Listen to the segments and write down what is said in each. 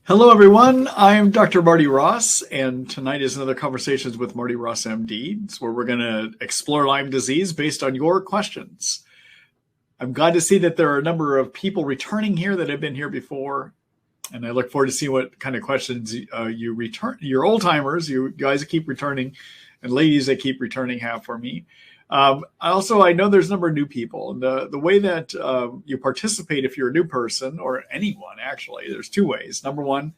Hello, everyone. I'm Dr. Marty Ross, and tonight is another Conversations with Marty Ross MD. It's where we're going to explore Lyme disease based on your questions. I'm glad to see that there are a number of people returning here that have been here before, and I look forward to seeing what kind of questions you return. Your old timers, you guys that keep returning, and ladies that keep returning have for me. I know there's a number of new people, and the way that you participate if you're a new person or anyone, actually, there's two ways. Number one,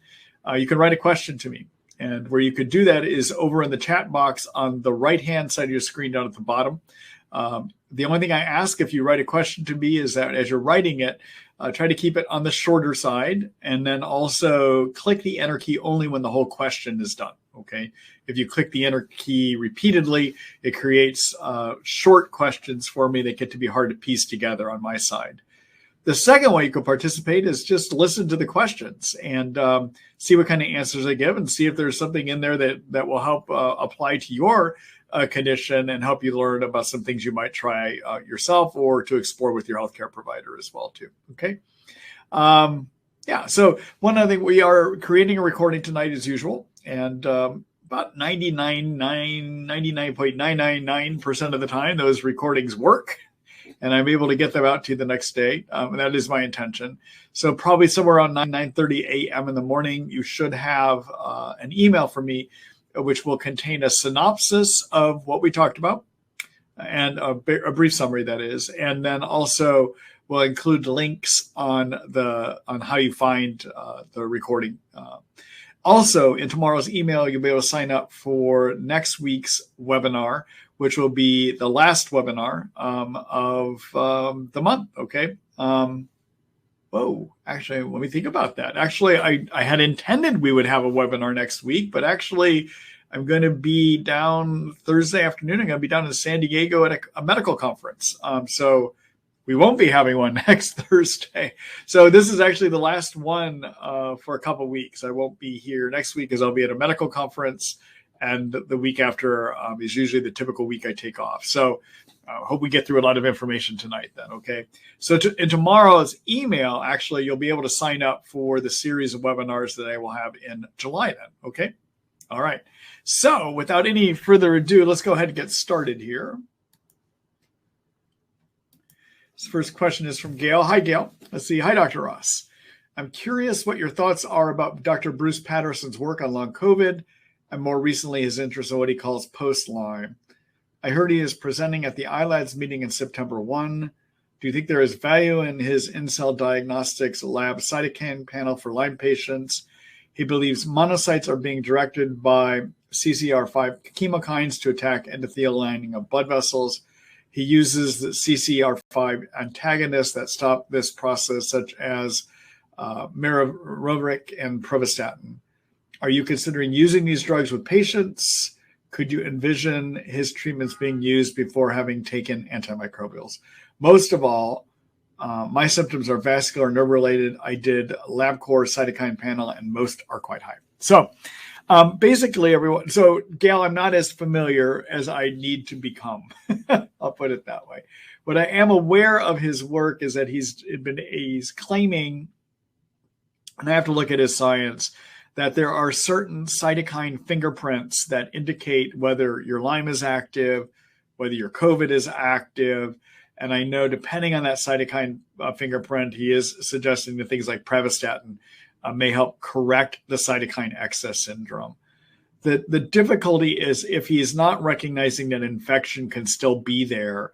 you can write a question to me, and where you could do that is over in the chat box on the right-hand side of your screen down at the bottom. The only thing I ask if you write a question to me is that as you're writing it, try to keep it on the shorter side, and then also click the enter key only when the whole question is done. Okay. If you click the enter key repeatedly, it creates short questions for me that get to be hard to piece together on my side. The second way you can participate is just listen to the questions and see what kind of answers I give and see if there's something in there that will help apply to your condition and help you learn about some things you might try yourself or to explore with your healthcare provider as well too. Okay. Yeah. So one other thing, we are creating a recording tonight as usual, and about 99.999% of the time, those recordings work, and I'm able to get them out to you the next day. And that is my intention. So probably somewhere around 9:30 a.m. in the morning, you should have an email from me, which will contain a synopsis of what we talked about and a brief summary, that is, and then also will include links on how you find the recording. Also, in tomorrow's email, you'll be able to sign up for next week's webinar, which will be the last webinar of the month. Okay. Actually, let me think about that. Actually, I had intended we would have a webinar next week, but actually, I'm going to be down Thursday afternoon. I'm going to be down in San Diego at a medical conference. So we won't be having one next Thursday. So this is actually the last one for a couple of weeks. I won't be here next week because I'll be at a medical conference, and the week after is usually the typical week I take off. So I hope we get through a lot of information tonight then, okay? So in tomorrow's email, actually, you'll be able to sign up for the series of webinars that I will have in July then, okay? All right. So without any further ado, let's go ahead and get started here. This first question is from Gail. Hi, Gail. Let's see. Hi, Dr. Ross. I'm curious what your thoughts are about Dr. Bruce Patterson's work on long COVID and more recently his interest in what he calls post-Lyme. I heard he is presenting at the ILADS meeting in September 1. Do you think there is value in his in-cell diagnostics lab cytokine panel for Lyme patients? He believes monocytes are being directed by CCR5 chemokines to attack endothelial lining of blood vessels. He uses the CCR5 antagonists that stop this process, such as miraviroc and pravastatin. Are you considering using these drugs with patients? Could you envision his treatments being used before having taken antimicrobials? Most of all, my symptoms are vascular nerve related. I did LabCorp cytokine panel, and most are quite high. So basically, everyone. So Gail, I'm not as familiar as I need to become. I'll put it that way. What I am aware of his work is that he's claiming, and I have to look at his science, that there are certain cytokine fingerprints that indicate whether your Lyme is active, whether your COVID is active. And I know depending on that cytokine fingerprint, he is suggesting that things like pravastatin may help correct the cytokine excess syndrome. The difficulty is if he's not recognizing that infection can still be there,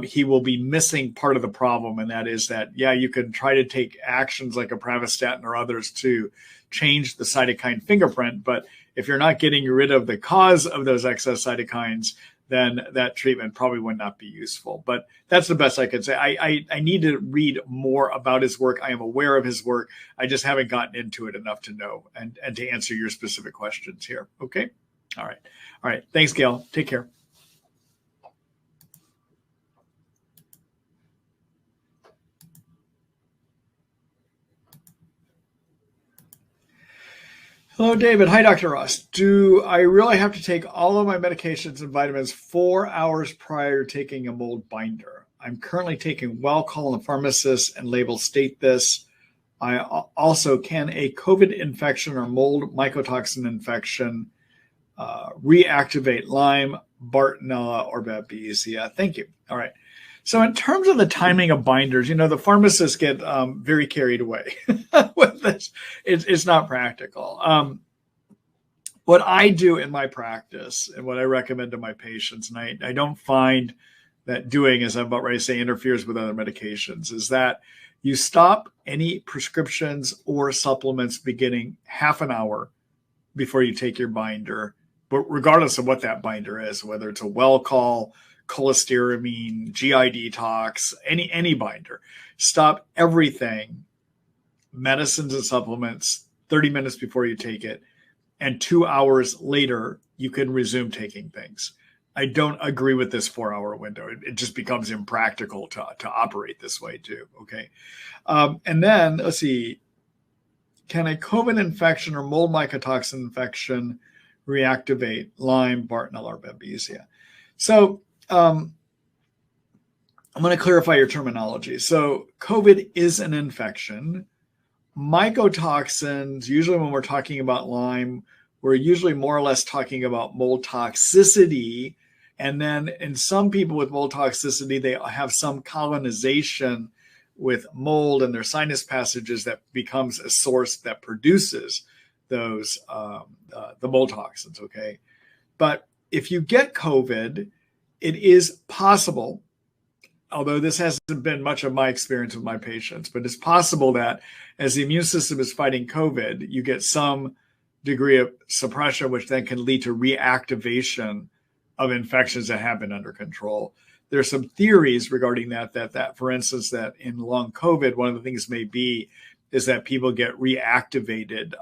he will be missing part of the problem. And that is that, yeah, you can try to take actions like a pravastatin or others to change the cytokine fingerprint. But if you're not getting rid of the cause of those excess cytokines, then that treatment probably would not be useful. But that's the best I could say. I need to read more about his work. I am aware of his work. I just haven't gotten into it enough to know and to answer your specific questions here. Okay? All right. All right. Thanks, Gail. Take care. Hello, David. Hi, Dr. Ross. Do I really have to take all of my medications and vitamins 4 hours prior to taking a mold binder? I'm currently taking Wellcall, and the pharmacist and labels state this. Also, can a COVID infection or mold mycotoxin infection reactivate Lyme, Bartonella, or Babesia? Thank you. All right. So in terms of the timing of binders, the pharmacists get very carried away with this. It's not practical. What I do in my practice and what I recommend to my patients, and I don't find that doing, as I'm about ready to say, interferes with other medications, is that you stop any prescriptions or supplements beginning half an hour before you take your binder, but regardless of what that binder is, whether it's a well call, cholestyramine, GI detox, any binder, stop everything, medicines and supplements, 30 minutes before you take it. And 2 hours later, you can resume taking things. I don't agree with this 4-hour window. It just becomes impractical to operate this way too, okay? And then, let's see, can a COVID infection or mold mycotoxin infection reactivate Lyme, Bartonella, or Babesia? So I'm going to clarify your terminology. So COVID is an infection. Mycotoxins, usually when we're talking about Lyme, we're usually more or less talking about mold toxicity. And then in some people with mold toxicity, they have some colonization with mold in their sinus passages that becomes a source that produces those, the mold toxins, okay? But if you get COVID, it is possible, although this hasn't been much of my experience with my patients, but it's possible that as the immune system is fighting COVID, you get some degree of suppression, which then can lead to reactivation of infections that have been under control. There's some theories regarding that for instance, that in long COVID, one of the things may be is that people get reactivated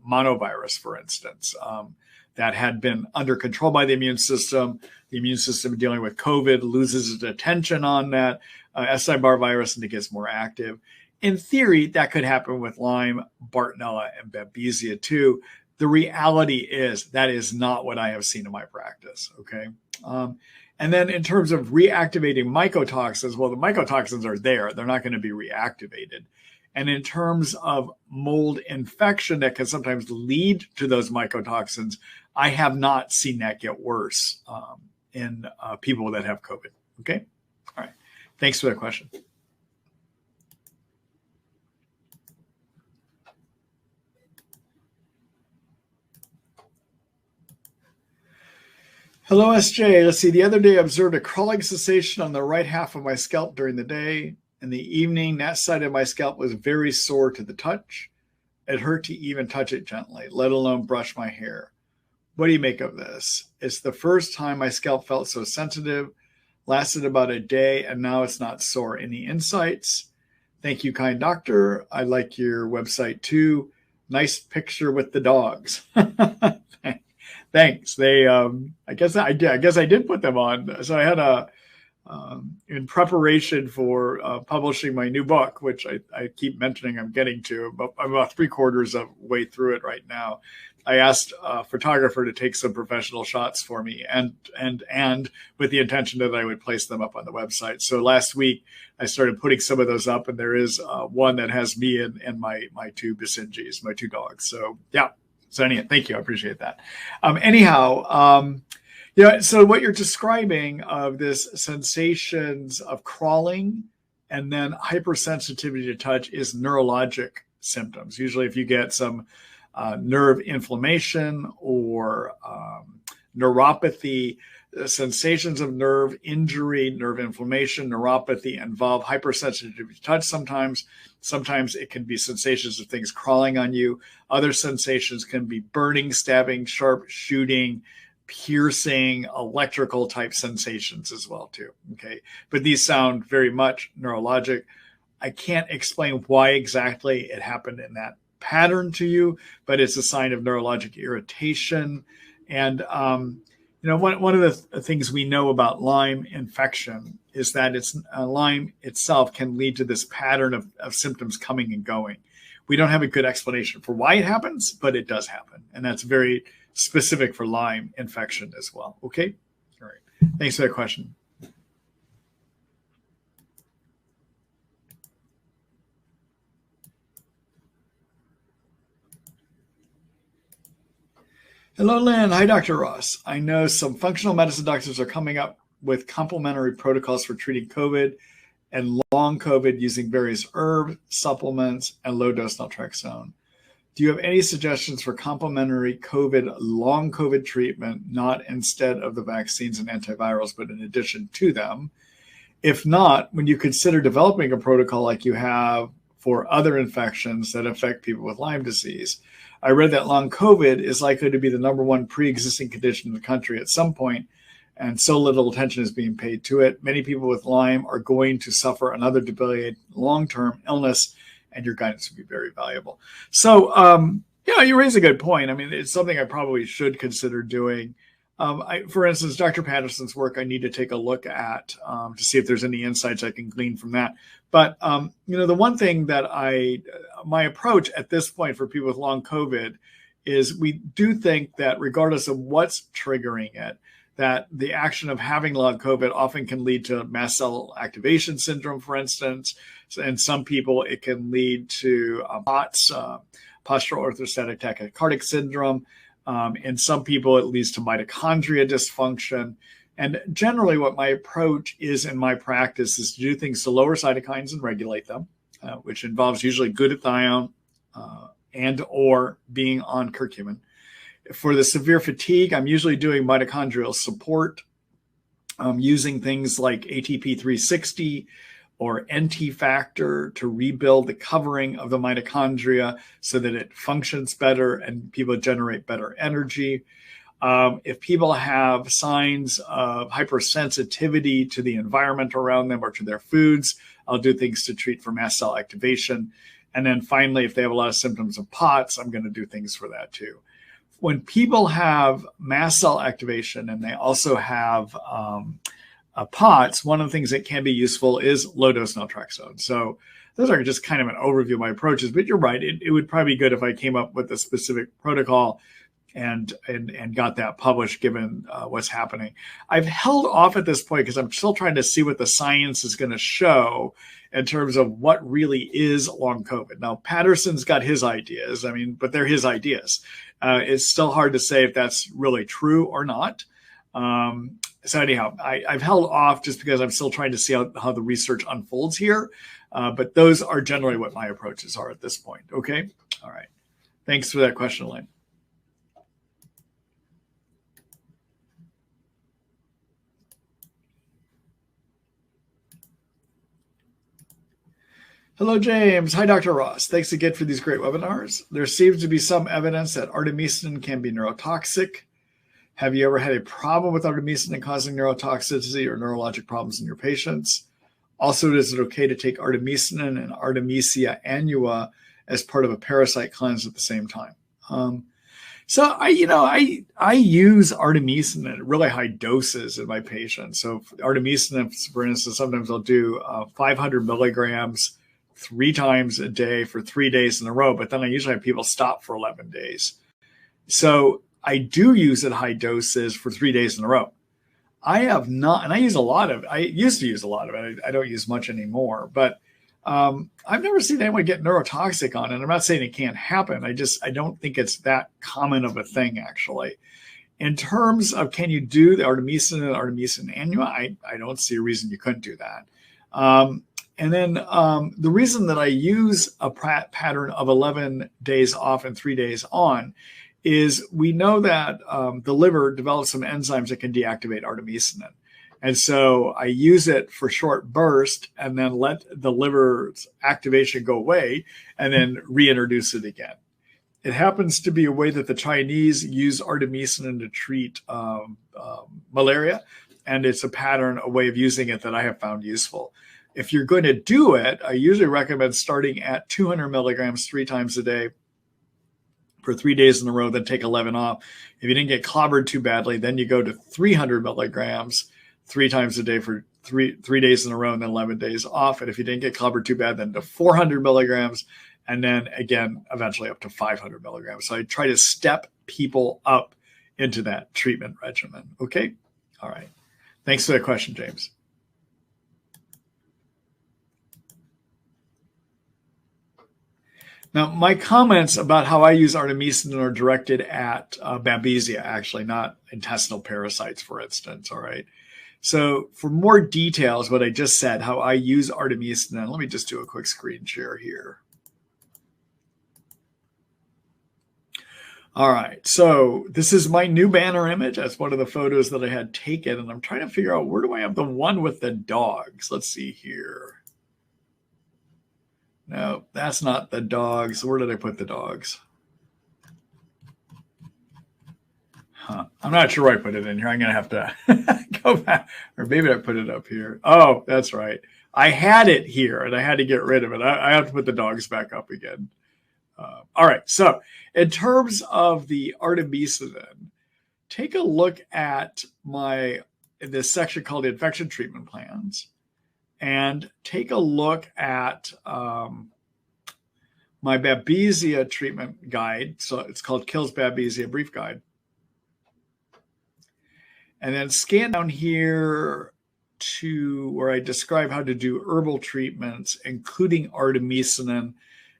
monovirus, for instance, that had been under control by the immune system. The immune system dealing with COVID loses its attention on that SIBO virus and it gets more active. In theory, that could happen with Lyme, Bartonella, and Babesia too. The reality is that is not what I have seen in my practice, okay? And then in terms of reactivating mycotoxins, well, the mycotoxins are there. They're not going to be reactivated. And in terms of mold infection that can sometimes lead to those mycotoxins, I have not seen that get worse in people that have COVID, okay? All right, thanks for that question. Hello, SJ. Let's see. The other day, I observed a crawling sensation on the right half of my scalp during the day. In the evening, that side of my scalp was very sore to the touch. It hurt to even touch it gently, let alone brush my hair. What do you make of this? It's the first time my scalp felt so sensitive, lasted about a day, and now it's not sore. Any insights? Thank you, kind doctor. I like your website too. Nice picture with the dogs. Thanks. They, I guess I did put them on. So I had in preparation for publishing my new book, which I keep mentioning I'm getting to, but I'm about 3/4 of the way through it right now. I asked a photographer to take some professional shots for me and with the intention that I would place them up on the website. So last week I started putting some of those up, and there is one that has me and my two Basenjis, my two dogs. So yeah. So anyway, thank you. I appreciate that. So what you're describing of this sensations of crawling and then hypersensitivity to touch is neurologic symptoms. Usually if you get some nerve inflammation or neuropathy, sensations of nerve injury, nerve inflammation, neuropathy involve hypersensitivity to touch sometimes. Sometimes it can be sensations of things crawling on you. Other sensations can be burning, stabbing, sharp shooting, piercing, electrical type sensations as well too, okay? But these sound very much neurologic. I can't explain why exactly it happened in that pattern to you, but it's a sign of neurologic irritation. And one of the things we know about Lyme infection is that Lyme itself can lead to this pattern of symptoms coming and going. We don't have a good explanation for why it happens, but it does happen. And that's very specific for Lyme infection as well. Okay? All right. Thanks for that question. Hello, Lynn. Hi, Dr. Ross. I know some functional medicine doctors are coming up with complementary protocols for treating COVID and long COVID using various herbs, supplements, and low-dose naltrexone. Do you have any suggestions for complementary COVID, long COVID treatment, not instead of the vaccines and antivirals, but in addition to them? If not, when you consider developing a protocol like you have for other infections that affect people with Lyme disease. I read that long COVID is likely to be the #1 pre-existing condition in the country at some point, and so little attention is being paid to it. Many people with Lyme are going to suffer another debilitating long-term illness, and your guidance would be very valuable. So, you raise a good point. I mean, it's something I probably should consider doing. For instance, Dr. Patterson's work, I need to take a look at to see if there's any insights I can glean from that. But, the one thing that my approach at this point for people with long COVID is we do think that regardless of what's triggering it, that the action of having long COVID often can lead to mast cell activation syndrome, for instance. And some people, it can lead to POTS, postural orthostatic tachycardic syndrome. In some people, it leads to mitochondria dysfunction. And generally, what my approach is in my practice is to do things to lower cytokines and regulate them, which involves usually glutathione and or being on curcumin. For the severe fatigue, I'm usually doing mitochondrial support, using things like ATP 360 or NT factor to rebuild the covering of the mitochondria so that it functions better and people generate better energy. If people have signs of hypersensitivity to the environment around them or to their foods, I'll do things to treat for mast cell activation. And then finally, if they have a lot of symptoms of POTS, I'm going to do things for that too. When people have mast cell activation and they also have POTS, one of the things that can be useful is low-dose naltrexone. So those are just kind of an overview of my approaches, but you're right. It would probably be good if I came up with a specific protocol and got that published given what's happening. I've held off at this point because I'm still trying to see what the science is going to show in terms of what really is long COVID. Now, Patterson's got his ideas, but they're his ideas. It's still hard to say if that's really true or not. So anyhow, I've held off just because I'm still trying to see how the research unfolds here. But those are generally what my approaches are at this point. Okay. All right. Thanks for that question, Elaine. Hello, James. Hi, Dr. Ross. Thanks again for these great webinars. There seems to be some evidence that artemesinin can be neurotoxic. Have you ever had a problem with artemesinin causing neurotoxicity or neurologic problems in your patients? Also, is it okay to take artemesinin and Artemisia annua as part of a parasite cleanse at the same time? So I use artemisinin at really high doses in my patients. So artemisinin, for instance, sometimes I'll do 500 milligrams 3 times a day for 3 days in a row, but then I usually have people stop for 11 days. So I do use at high doses for 3 days in a row. I have not, and I used to use a lot of it. I don't use much anymore, but I've never seen anyone get neurotoxic on it. I'm not saying it can't happen. I don't think it's that common of a thing, actually. In terms of can you do the artemisinin and Artemisia annua, I don't see a reason you couldn't do that. And then the reason that I use a pattern of 11 days off and 3 days on is we know that the liver develops some enzymes that can deactivate artemisinin. And so I use it for short burst and then let the liver's activation go away and then reintroduce it again. It happens to be a way that the Chinese use artemisinin to treat malaria. And it's a pattern, a way of using it that I have found useful. If you're going to do it, I usually recommend starting at 200 milligrams 3 times a day for 3 days in a row, then take 11 off. If you didn't get clobbered too badly, then you go to 300 milligrams 3 times a day for three days in a row and then 11 days off. And if you didn't get clobbered too bad, then to 400 milligrams and then again, eventually up to 500 milligrams. So I try to step people up into that treatment regimen. Okay. All right. Thanks for the question, James. Now, my comments about how I use artemesinin are directed at Babesia, actually, not intestinal parasites, for instance. All right. So for more details, what I just said, how I use artemesinin, let me just do a quick screen share here. All right, so this is my new banner image. That's one of the photos that I had taken, and I'm trying to figure out where do I have the one with the dogs. Let's see here. No, that's not the dogs. Where did I put the dogs? I'm not sure where I put it in here. I'm going to have to go back, or maybe I put it up here. Oh, that's right. I had it here, and I had to get rid of it. I have to put the dogs back up again. All right, so in terms of the artemesinin, take a look at in this section called infection treatment plans, and take a look at my Babesia treatment guide. So it's called Kills Babesia Brief Guide. And then scan down here to where I describe how to do herbal treatments, including artemesinin.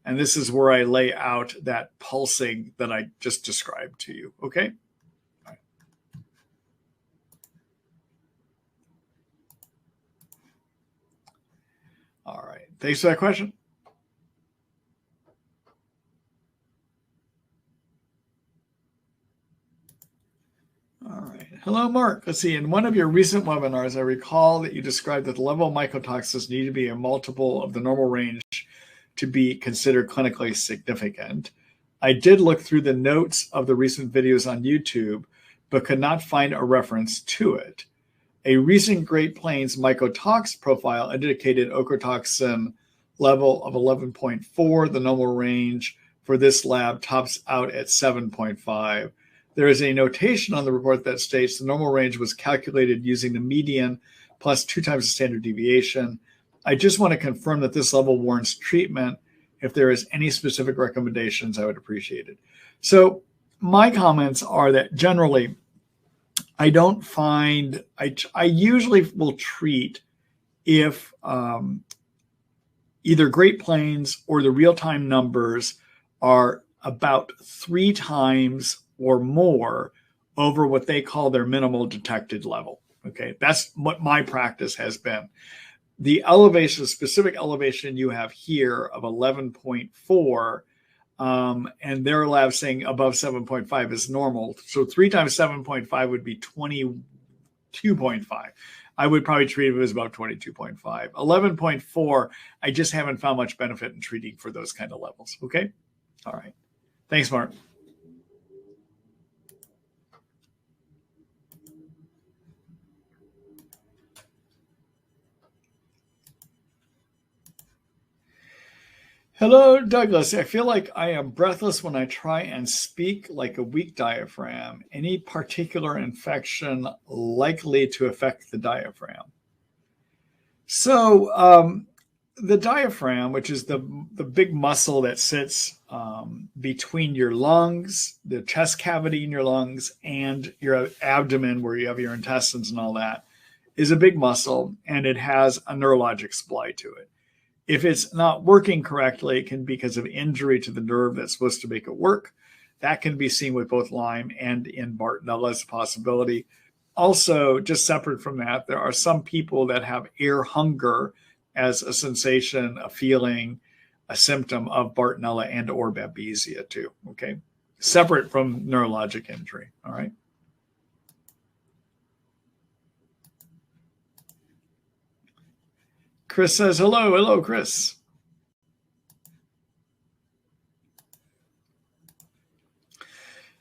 And this is where I lay out that pulsing that I just described to you. Okay. All right. Thanks for that question. All right. Hello, Mark. Let's see. In one of your recent webinars, I recall that you described that the level of mycotoxins need to be a multiple of the normal range to be considered clinically significant. I did look through the notes of the recent videos on YouTube, but could not find a reference to it. A recent Great Plains mycotox profile indicated ochratoxin level of 11.4. The normal range for this lab tops out at 7.5. There is a notation on the report that states the normal range was calculated using the median plus 2 times the standard deviation. I just want to confirm that this level warrants treatment. If there is any specific recommendations, I would appreciate it. So my comments are that generally, I don't find, I usually will treat if either Great Plains or the real-time numbers are about 3 times or more over what they call their minimal detected level. Okay, that's what my practice has been. The elevation, specific elevation you have here of 11.4, and their lab saying above 7.5 is normal. So 3 times 7.5 would be 22.5. I would probably treat it as about 22.5. 11.4, I just haven't found much benefit in treating for those kind of levels. Okay. All right. Thanks, Mark. Hello, Douglas. I feel like I am breathless when I try and speak, like a weak diaphragm. Any particular infection likely to affect the diaphragm? So the diaphragm, which is the big muscle that sits between your lungs, the chest cavity in your lungs, and your abdomen where you have your intestines and all that, is a big muscle, and it has a neurologic supply to it. If it's not working correctly, it can be because of injury to the nerve that's supposed to make it work. That can be seen with both Lyme and in Bartonella as a possibility. Also, just separate from that, there are some people that have air hunger as a sensation, a feeling, a symptom of Bartonella and or Babesia too, okay? Separate from neurologic injury, all right? Chris says, hello. Hello, Chris.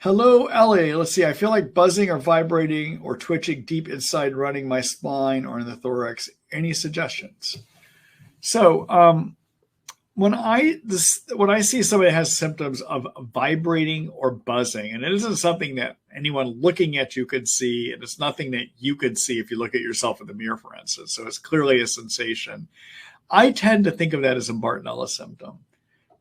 Hello, Ellie. Let's see. I feel like buzzing or vibrating or twitching deep inside running my spine or in the thorax. Any suggestions? So when I see somebody has symptoms of vibrating or buzzing, and it isn't something that anyone looking at you could see, and it's nothing that you could see if you look at yourself in the mirror, for instance. So it's clearly a sensation. I tend to think of that as a Bartonella symptom.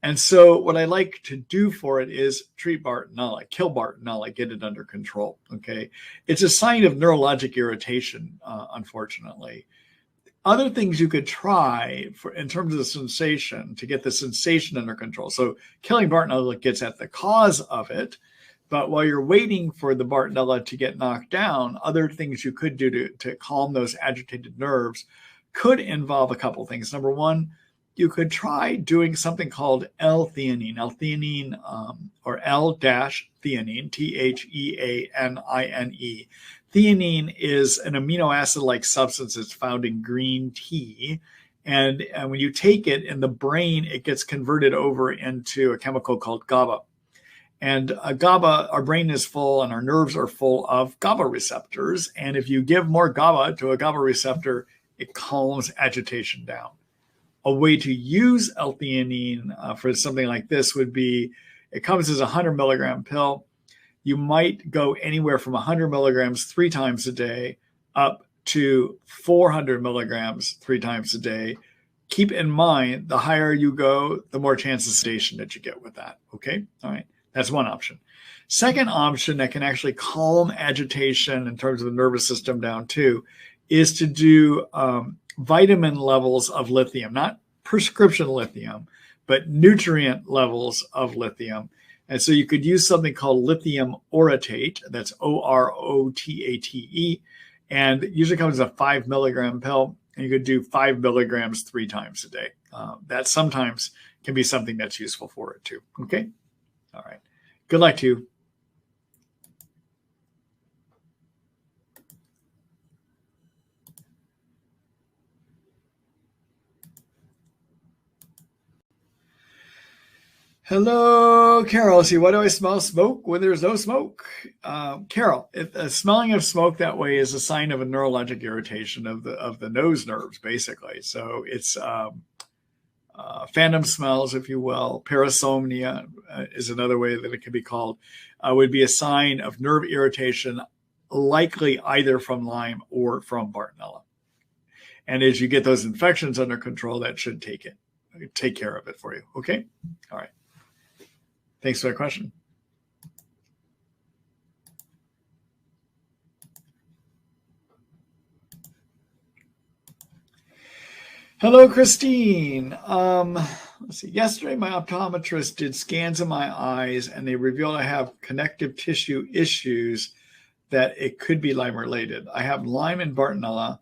And so what I like to do for it is treat Bartonella, kill Bartonella, get it under control, okay? It's a sign of neurologic irritation, unfortunately. Other things you could try for in terms of the sensation to get the sensation under control. So killing Bartonella gets at the cause of it, but while you're waiting for the Bartonella to get knocked down, other things you could do to calm those agitated nerves could involve a couple things. Number one, you could try doing something called L-theanine, or L-theanine, Theanine. Theanine is an amino acid-like substance that's found in green tea. And when you take it in the brain, it gets converted over into a chemical called GABA. And GABA, our brain is full and our nerves are full of GABA receptors. And if you give more GABA to a GABA receptor, it calms agitation down. A way to use L-theanine for something like this would be, it comes as a 100 milligram pill. You might go anywhere from 100 milligrams 3 times a day up to 400 milligrams 3 times a day. Keep in mind, the higher you go, the more chance of sedation that you get with that. Okay. All right. That's one option. Second option that can actually calm agitation in terms of the nervous system down too is to do vitamin levels of lithium, not prescription lithium, but nutrient levels of lithium. And so you could use something called lithium orotate. That's Orotate. And it usually comes as a 5 milligram pill. And you could do 5 milligrams 3 times a day. That sometimes can be something that's useful for it too. Okay. All right. Good luck to you. Hello, Carol. Let's see, why do I smell smoke when there's no smoke? Carol, smelling of smoke that way is a sign of a neurologic irritation of the nose nerves, basically. So it's phantom smells, if you will. Parasomnia is another way that it can be called. Would be a sign of nerve irritation, likely either from Lyme or from Bartonella. And as you get those infections under control, that should take care of it for you. Okay. All right. Thanks for that question. Hello, Christine. Let's see. Yesterday, my optometrist did scans of my eyes, and they revealed I have connective tissue issues that it could be Lyme related. I have Lyme and Bartonella.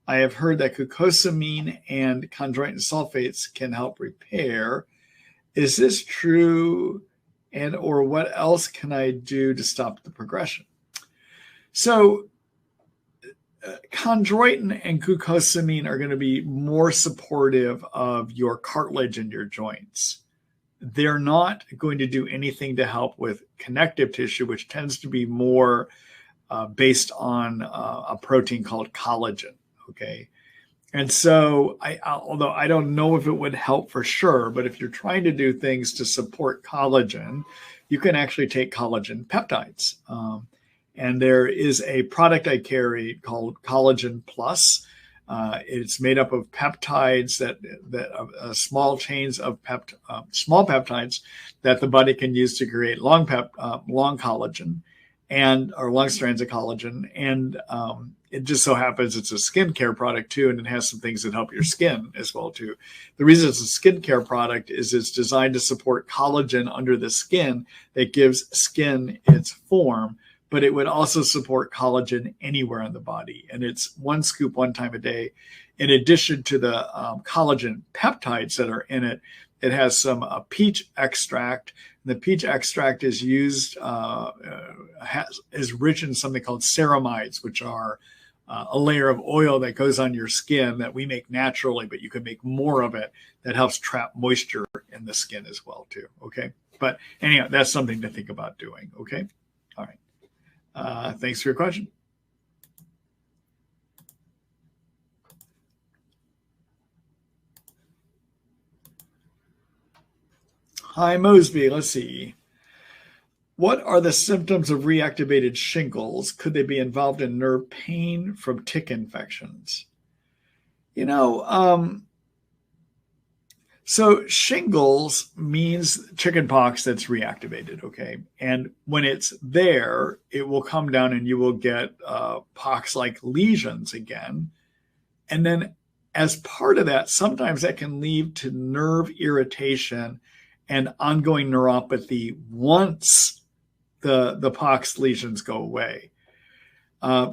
I have heard that glucosamine and chondroitin sulfates can help repair. Is this true? And or what else can I do to stop the progression? So chondroitin and glucosamine are going to be more supportive of your cartilage and your joints. They're not going to do anything to help with connective tissue, which tends to be more based on a protein called collagen. Okay. And so although I don't know if it would help for sure, but if you're trying to do things to support collagen, you can actually take collagen peptides. And there is a product I carry called Collagen Plus. It's made up of peptides that small chains of small peptides that the body can use to create long collagen or long strands of collagen. And it just so happens it's a skincare product too, and it has some things that help your skin as well too. The reason it's a skincare product is it's designed to support collagen under the skin that gives skin its form, but it would also support collagen anywhere in the body. And it's 1 scoop 1 time a day. In addition to the collagen peptides that are in it, it has some peach extract. The peach extract is used, is rich in something called ceramides, which are a layer of oil that goes on your skin that we make naturally, but you can make more of it that helps trap moisture in the skin as well too. Okay. But anyhow, that's something to think about doing. Okay. All right. Thanks for your question. Hi, Mosby. Let's see. What are the symptoms of reactivated shingles? Could they be involved in nerve pain from tick infections? So shingles means chickenpox that's reactivated, okay? And when it's there, it will come down and you will get pox-like lesions again. And then as part of that, sometimes that can lead to nerve irritation and ongoing neuropathy once the pox lesions go away.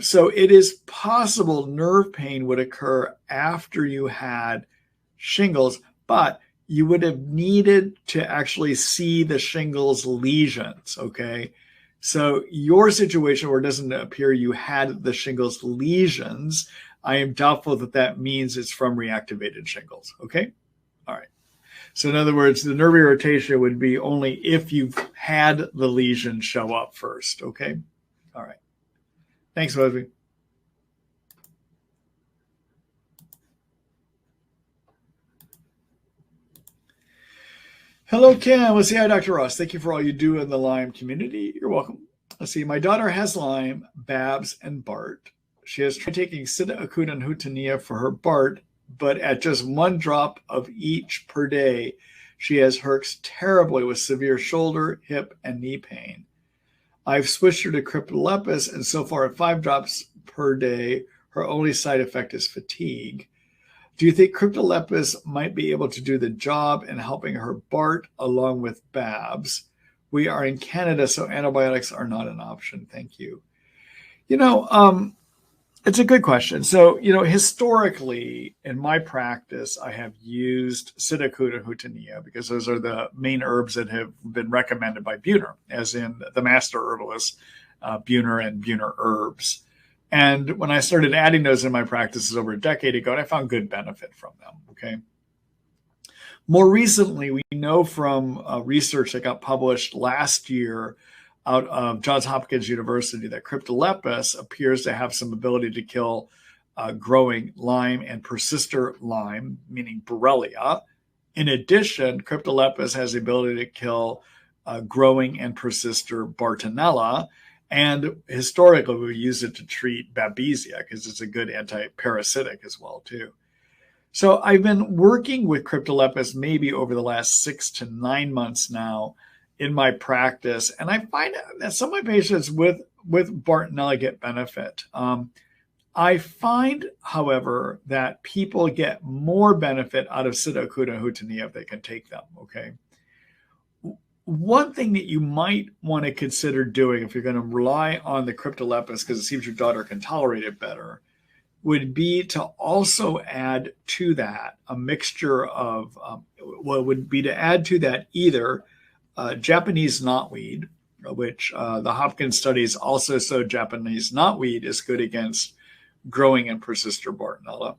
So it is possible nerve pain would occur after you had shingles, but you would have needed to actually see the shingles lesions, okay? So your situation where it doesn't appear you had the shingles lesions, I am doubtful that that means it's from reactivated shingles, okay? All right. So in other words, the nerve irritation would be only if you've had the lesion show up first, okay? All right. Thanks, Leslie. Hello, Kim. Let's see. Hi, Dr. Ross. Thank you for all you do in the Lyme community. You're welcome. Let's see. My daughter has Lyme, Babs, and Bart. She has tried taking cytokine and hootenea for her Bart, but at just 1 drop of each per day, she has herks terribly with severe shoulder, hip, and knee pain. I've switched her to Cryptolepis, and so far at 5 drops per day, her only side effect is fatigue. Do you think Cryptolepis might be able to do the job in helping her Bart along with Babs? We are in Canada, so antibiotics are not an option. Thank you. It's a good question. So, historically in my practice, I have used cytokine and hootenea because those are the main herbs that have been recommended by Buhner, as in the master herbalist, Buhner and Buhner herbs. And when I started adding those in my practices over a decade ago, I found good benefit from them, okay? More recently, we know from research that got published last year out of Johns Hopkins University that Cryptolepis appears to have some ability to kill growing Lyme and persister Lyme, meaning Borrelia. In addition, Cryptolepis has the ability to kill growing and persister Bartonella. And historically, we use it to treat Babesia because it's a good anti-parasitic as well, too. So I've been working with Cryptolepis maybe over the last 6 to 9 months now in my practice. And I find that some of my patients with Bartonella get benefit. I find, however, that people get more benefit out of cytokine and hootenea if they can take them, okay? One thing that you might want to consider doing if you're going to rely on the Cryptolepis, because it seems your daughter can tolerate it better, would be to also add to that a mixture of, would be to add to that either Japanese knotweed, which the Hopkins studies also showed Japanese knotweed is good against growing and persister Bartonella.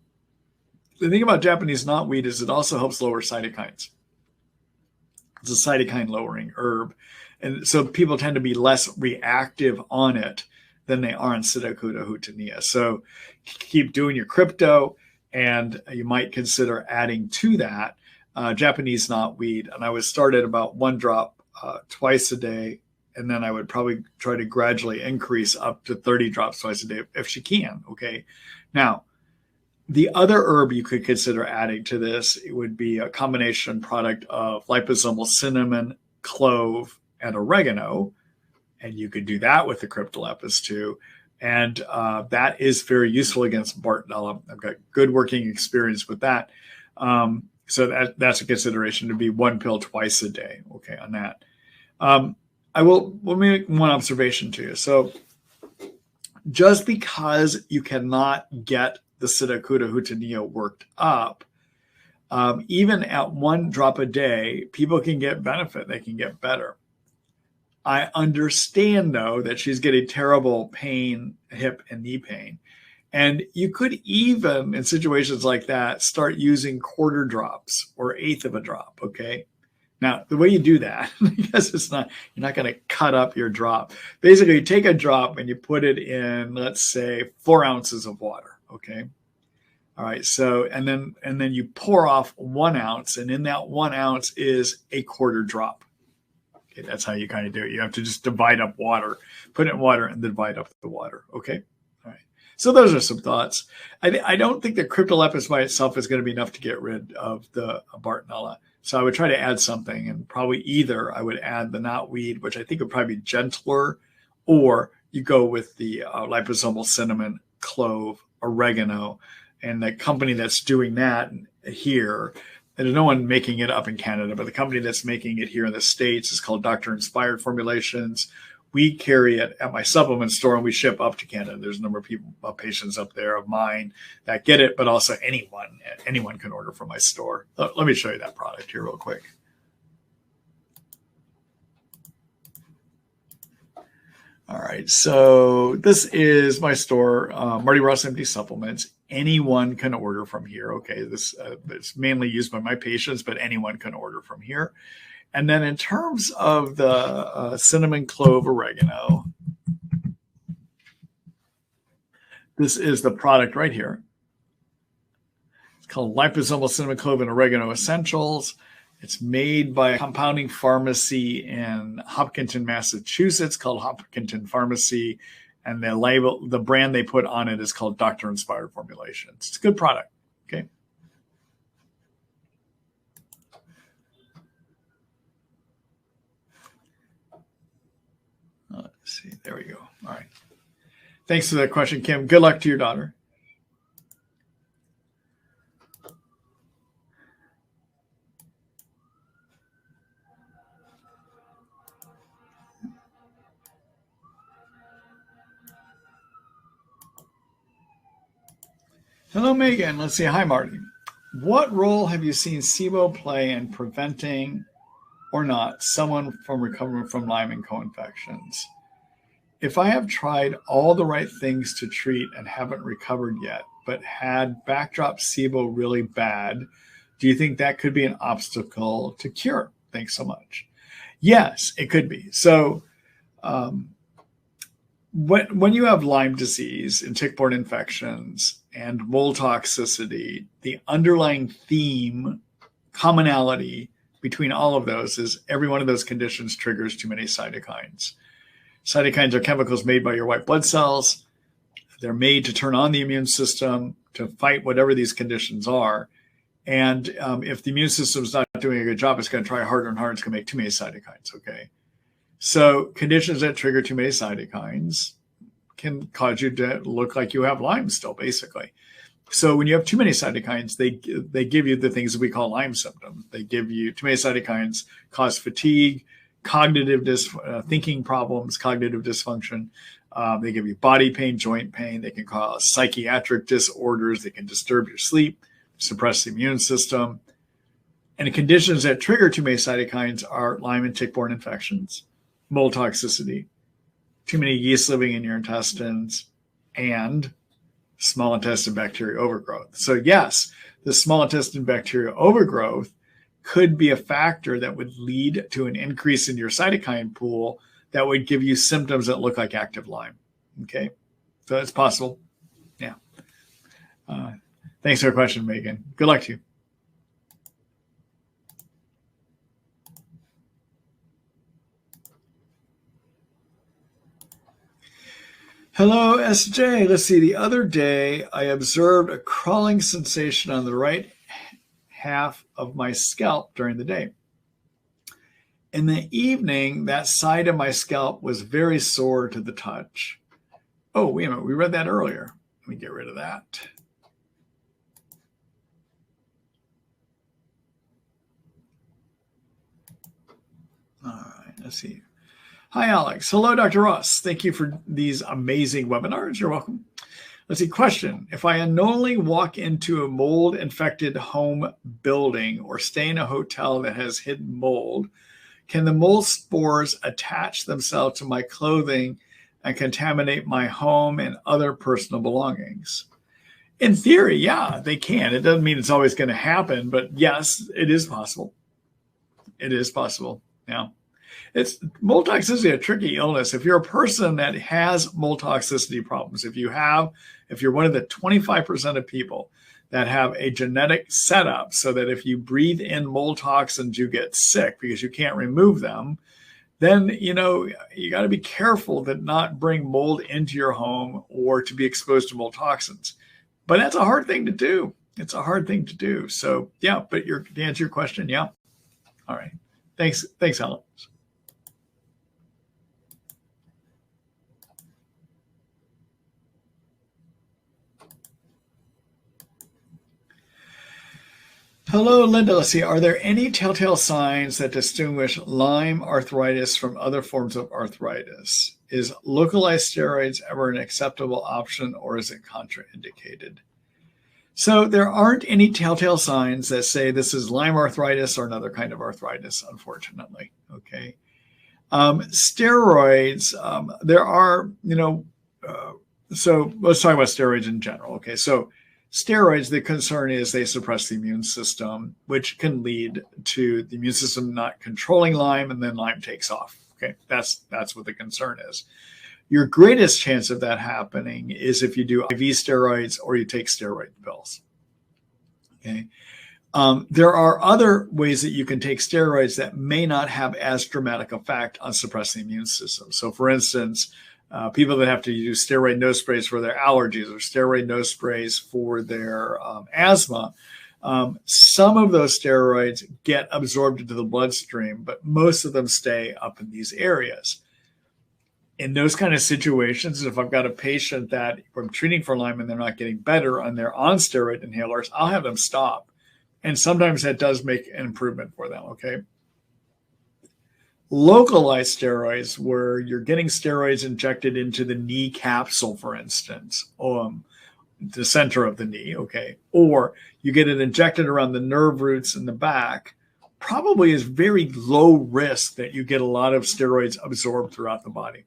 The thing about Japanese knotweed is it also helps lower cytokines. It's a cytokine lowering herb. And so people tend to be less reactive on it than they are on cytokine hootenea. So keep doing your crypto, and you might consider adding to that Japanese knotweed. And I would start at about 1 drop twice a day. And then I would probably try to gradually increase up to 30 drops twice a day if she can. Okay. Now, the other herb you could consider adding to this, it would be a combination product of liposomal cinnamon, clove, and oregano. And you could do that with the Cryptolepis too. And that is very useful against Bartonella. I've got good working experience with that. So that's a consideration to be 1 pill twice a day. Okay, on that. Let me make one observation to you. So just because you cannot get the cytokine hootenea worked up, even at 1 drop a day, people can get benefit. They can get better. I understand, though, that she's getting terrible pain, hip and knee pain. And you could even, in situations like that, start using 1/4 drops or 1/8 of a drop, okay? Now, the way you do that, because you're not going to cut up your drop. Basically, you take a drop and you put it in, let's say, 4 ounces of water, okay? All right, so, and then you pour off 1 ounce, and in that 1 ounce is a 1/4 drop. Okay, that's how you kind of do it. You have to just divide up water, put it in water and divide up the water, okay? All right, so those are some thoughts. I don't think that Cryptolepis by itself is going to be enough to get rid of the Bartonella. So I would try to add something, and probably either I would add the knotweed, which I think would probably be gentler, or you go with the liposomal cinnamon, clove, oregano, And the company that's doing that here, and there's no one making it up in Canada, but the company that's making it here in the States is called Doctor Inspired Formulations. We carry it at my supplement store and we ship up to Canada. There's a number of people, patients up there of mine that get it, but also anyone can order from my store. Let me show you that product here real quick. All right, so this is my store, Marty Ross MD Supplements. Anyone can order from here. Okay, this it's mainly used by my patients, but anyone can order from here. And then in terms of the cinnamon, clove, oregano, this is the product right here. It's called Liposomal Cinnamon, Clove, and Oregano Essentials. It's made by a compounding pharmacy in Hopkinton, Massachusetts, called Hopkinton Pharmacy. And the brand they put on it is called Doctor Inspired Formulations. It's a good product. Okay. Let's see. There we go. All right. Thanks for that question, Kim. Good luck to your daughter. Hello, Megan. Let's see. Hi, Marty. What role have you seen SIBO play in preventing or not someone from recovering from Lyme and co-infections? If I have tried all the right things to treat and haven't recovered yet, but had backdrop SIBO really bad, do you think that could be an obstacle to cure? Thanks so much. Yes, it could be. So when you have Lyme disease and tick-borne infections and mold toxicity, the underlying theme, commonality between all of those is every one of those conditions triggers too many cytokines. Cytokines are chemicals made by your white blood cells. They're made to turn on the immune system to fight whatever these conditions are. And if the immune system's not doing a good job, it's going to try harder and harder. It's going to make too many cytokines, okay? So conditions that trigger too many cytokines can cause you to look like you have Lyme still, basically. So when you have too many cytokines, they give you the things that we call Lyme symptoms. They give you too many cytokines, cause fatigue, cognitive thinking problems, cognitive dysfunction. They give you body pain, joint pain. They can cause psychiatric disorders. They can disturb your sleep, suppress the immune system. And the conditions that trigger too many cytokines are Lyme and tick-borne infections, mold toxicity, too many yeast living in your intestines, and small intestine bacteria overgrowth. So yes, the small intestine bacteria overgrowth could be a factor that would lead to an increase in your cytokine pool that would give you symptoms that look like active Lyme. Okay, so it's possible. Yeah. Thanks for the question, Megan. Good luck to you. Hello, SJ. Let's see. The other day, I observed a crawling sensation on the right half of my scalp during the day. In the evening, that side of my scalp was very sore to the touch. Oh, wait a minute. We read that earlier. Let me get rid of that. All right. Let's see. Hi, Alex. Hello, Dr. Ross. Thank you for these amazing webinars. You're welcome. Let's see. Question. If I unknowingly walk into a mold-infected home building or stay in a hotel that has hidden mold, can the mold spores attach themselves to my clothing and contaminate my home and other personal belongings? In theory, yeah, they can. It doesn't mean it's always going to happen, but yes, it is possible. It is possible. Yeah. It's mold toxicity, a tricky illness. If you're a person that has mold toxicity problems, if you're one of the 25% of people that have a genetic setup so that if you breathe in mold toxins, you get sick because you can't remove them, then, you got to be careful to not bring mold into your home or to be exposed to mold toxins. But that's a hard thing to do. It's a hard thing to do. So yeah, but to answer your question, yeah. All right. Thanks, Alex. Hello, Linda. Let's see. Are there any telltale signs that distinguish Lyme arthritis from other forms of arthritis? Is localized steroids ever an acceptable option, or is it contraindicated? So there aren't any telltale signs that say this is Lyme arthritis or another kind of arthritis, unfortunately. Okay. Steroids, there are, so let's talk about steroids in general. Okay. So steroids, the concern is they suppress the immune system, which can lead to the immune system not controlling Lyme, and then Lyme takes off. Okay, that's what the concern is. Your greatest chance of that happening is if you do IV steroids or you take steroid pills. Okay. There are other ways that you can take steroids that may not have as dramatic effect on suppressing the immune system. So, for instance, people that have to use steroid nose sprays for their allergies or steroid nose sprays for their asthma, some of those steroids get absorbed into the bloodstream, but most of them stay up in these areas. In those kind of situations, if I've got a patient that I'm treating for Lyme and they're not getting better and they're on steroid inhalers, I'll have them stop. And sometimes that does make an improvement for them, okay? Localized steroids, where you're getting steroids injected into the knee capsule, for instance, the center of the knee, okay? Or you get it injected around the nerve roots in the back, probably is very low risk that you get a lot of steroids absorbed throughout the body.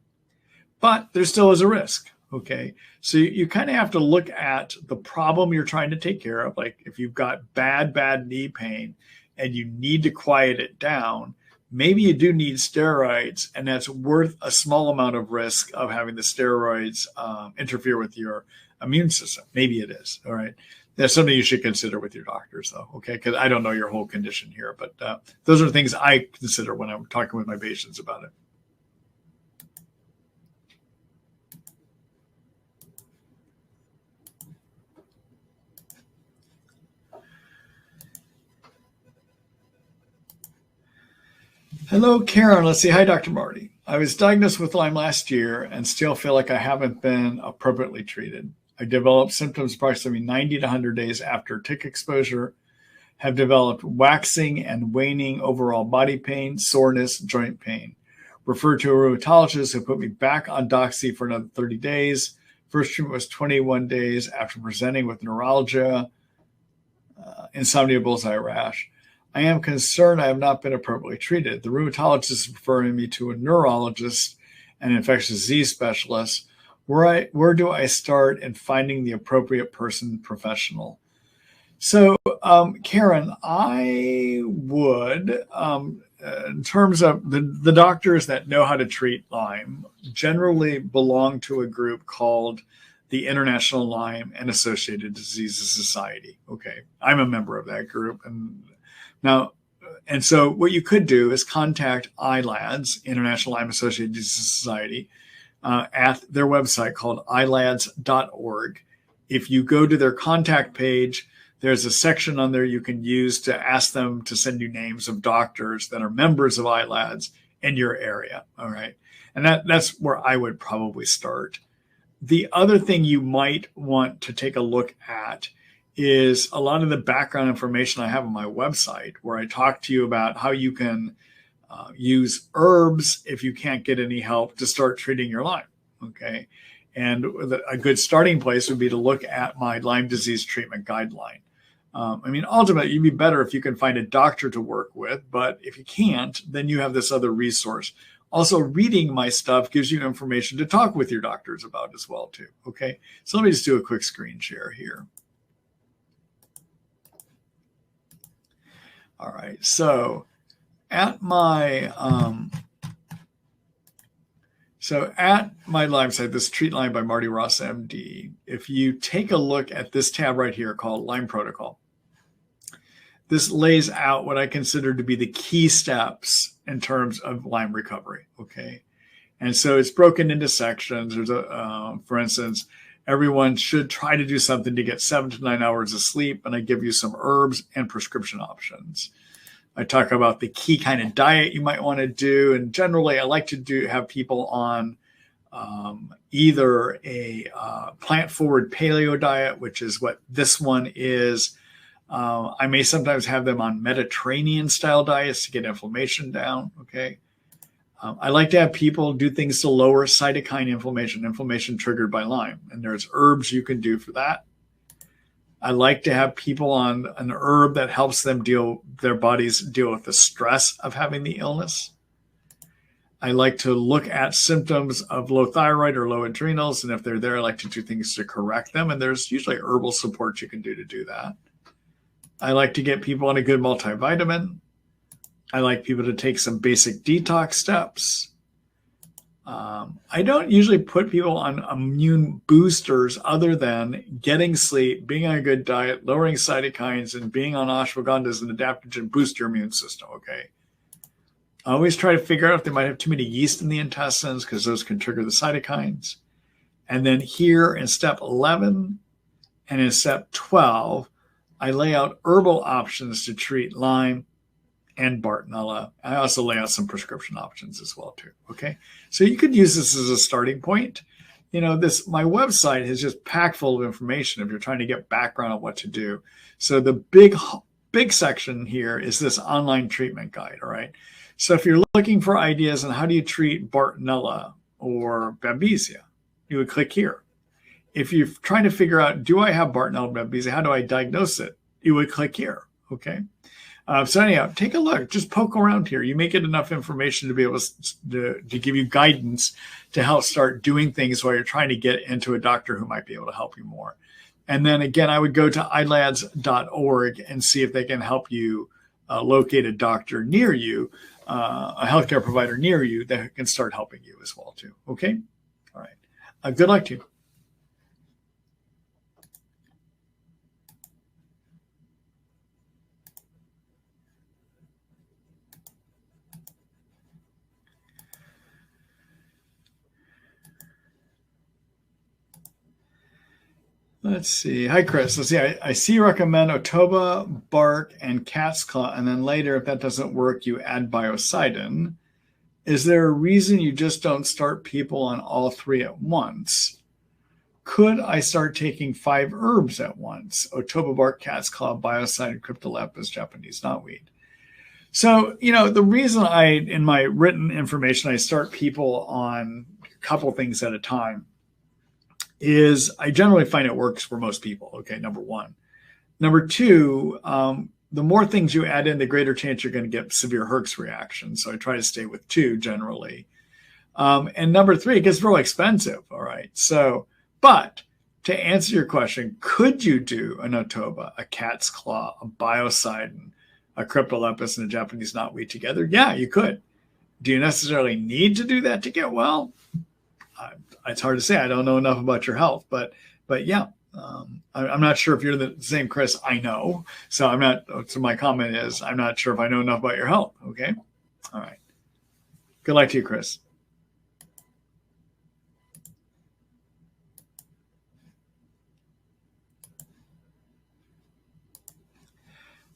But there still is a risk, okay? So you kind of have to look at the problem you're trying to take care of. Like if you've got bad knee pain and you need to quiet it down, maybe you do need steroids, and that's worth a small amount of risk of having the steroids interfere with your immune system. Maybe it is, all right? That's something you should consider with your doctors, though, okay? Because I don't know your whole condition here, but those are things I consider when I'm talking with my patients about it. Hello, Karen. Let's see. Hi, Dr. Marty. I was diagnosed with Lyme last year and still feel like I haven't been appropriately treated. I developed symptoms approximately 90 to 100 days after tick exposure, have developed waxing and waning overall body pain, soreness, joint pain. Referred to a rheumatologist who put me back on doxy for another 30 days. First treatment was 21 days after presenting with neuralgia, insomnia, bullseye rash. I am concerned I have not been appropriately treated. The rheumatologist is referring me to a neurologist and infectious disease specialist. Where do I start in finding the appropriate professional? So, Karen, I would, in terms of the doctors that know how to treat Lyme, generally belong to a group called the International Lyme and Associated Diseases Society. Okay, I'm a member of that group, and so what you could do is contact ILADS, International Lyme Associated Diseases Society, at their website called ilads.org. If you go to their contact page, there's a section on there you can use to ask them to send you names of doctors that are members of ILADS in your area. All right. And that's where I would probably start. The other thing you might want to take a look at is a lot of the background information I have on my website, where I talk to you about how you can use herbs if you can't get any help to start treating your Lyme. Okay. And a good starting place would be to look at my Lyme disease treatment guideline. Ultimately, you'd be better if you can find a doctor to work with, but if you can't, then you have this other resource. Also, reading my stuff gives you information to talk with your doctors about as well, too. Okay. So let me just do a quick screen share here. All right, so at my Lyme site, this Treat Lyme by Marty Ross MD, if you take a look at this tab right here called Lyme Protocol, this lays out what I consider to be the key steps in terms of Lyme recovery, okay? And so it's broken into sections. There's for instance, everyone should try to do something to get 7 to 9 hours of sleep, and I give you some herbs and prescription options. I talk about the key kind of diet you might want to do, and generally I like to have people on either a plant-forward paleo diet, which is what this one is, I may sometimes have them on Mediterranean style diets to get inflammation down. Okay. I like to have people do things to lower cytokine inflammation triggered by Lyme. And there's herbs you can do for that. I like to have people on an herb that helps them their bodies deal with the stress of having the illness. I like to look at symptoms of low thyroid or low adrenals. And if they're there, I like to do things to correct them. And there's usually herbal support you can do to do that. I like to get people on a good multivitamin. I like people to take some basic detox steps. I don't usually put people on immune boosters other than getting sleep, being on a good diet, lowering cytokines, and being on ashwagandha as an adaptogen boost your immune system, okay? I always try to figure out if they might have too many yeast in the intestines because those can trigger the cytokines. And then here in step 11 and in step 12, I lay out herbal options to treat Lyme and Bartonella. I also lay out some prescription options as well too. Okay. So you could use this as a starting point. You know, my website is just packed full of information if you're trying to get background on what to do. So the big section here is this online treatment guide. All right. So if you're looking for ideas on how do you treat Bartonella or Babesia, you would click here. If you're trying to figure out, do I have Bartonella or Babesia? How do I diagnose it? You would click here. Okay. So anyhow, take a look. Just poke around here. You may get enough information to be able to give you guidance to help start doing things while you're trying to get into a doctor who might be able to help you more. And then again, I would go to ilads.org and see if they can help you locate a doctor near you, a healthcare provider near you that can start helping you as well too. Okay. All right. Good luck to you. Let's see. Hi, Chris. Let's see. I see you recommend Otoba, bark, and cat's claw, and then later, if that doesn't work, you add biocidin. Is there a reason you just don't start people on all three at once? Could I start taking 5 herbs at once? Otoba, bark, cat's claw, biocidin, cryptolepis, Japanese knotweed. So, you know, the reason in my written information, I start people on a couple things at a time is I generally find it works for most people. Okay, number one. Number two, the more things you add in, the greater chance you're going to get severe Herx reactions. So I try to stay with 2 generally. And number 3, it gets real expensive. All right. So, but to answer your question, could you do an Otoba, a cat's claw, a biocidin, a cryptolepis, and a Japanese knotweed together? Yeah, you could. Do you necessarily need to do that to get well? It's hard to say. I don't know enough about your health, but yeah, I'm not sure if you're the same Chris I know. So I'm not. So my comment is I'm not sure if I know enough about your health. Okay, all right. Good luck to you, Chris.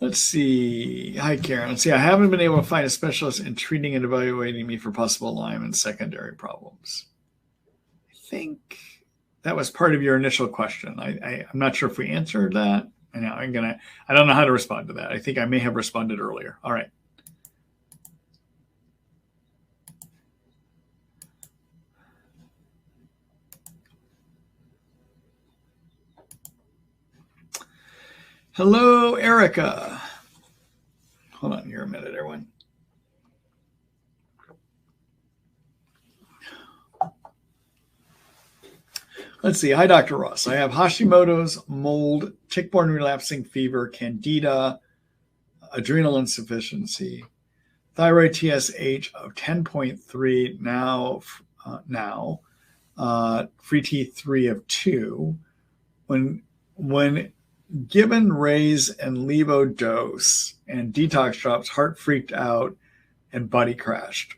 Let's see. Hi, Karen. Let's see. I haven't been able to find a specialist in treating and evaluating me for possible Lyme and secondary problems. I think that was part of your initial question. I'm not sure if we answered that. I don't know how to respond to that. I think I may have responded earlier. All right. Hello, Erica. Hold on here a minute, everyone. Let's see. Hi, Dr. Ross. I have Hashimoto's, mold, tick-borne relapsing fever, candida, adrenal insufficiency, thyroid TSH of 10.3 now, free T3 of 2. When given Rays and Levo dose and detox drops, heart freaked out and body crashed.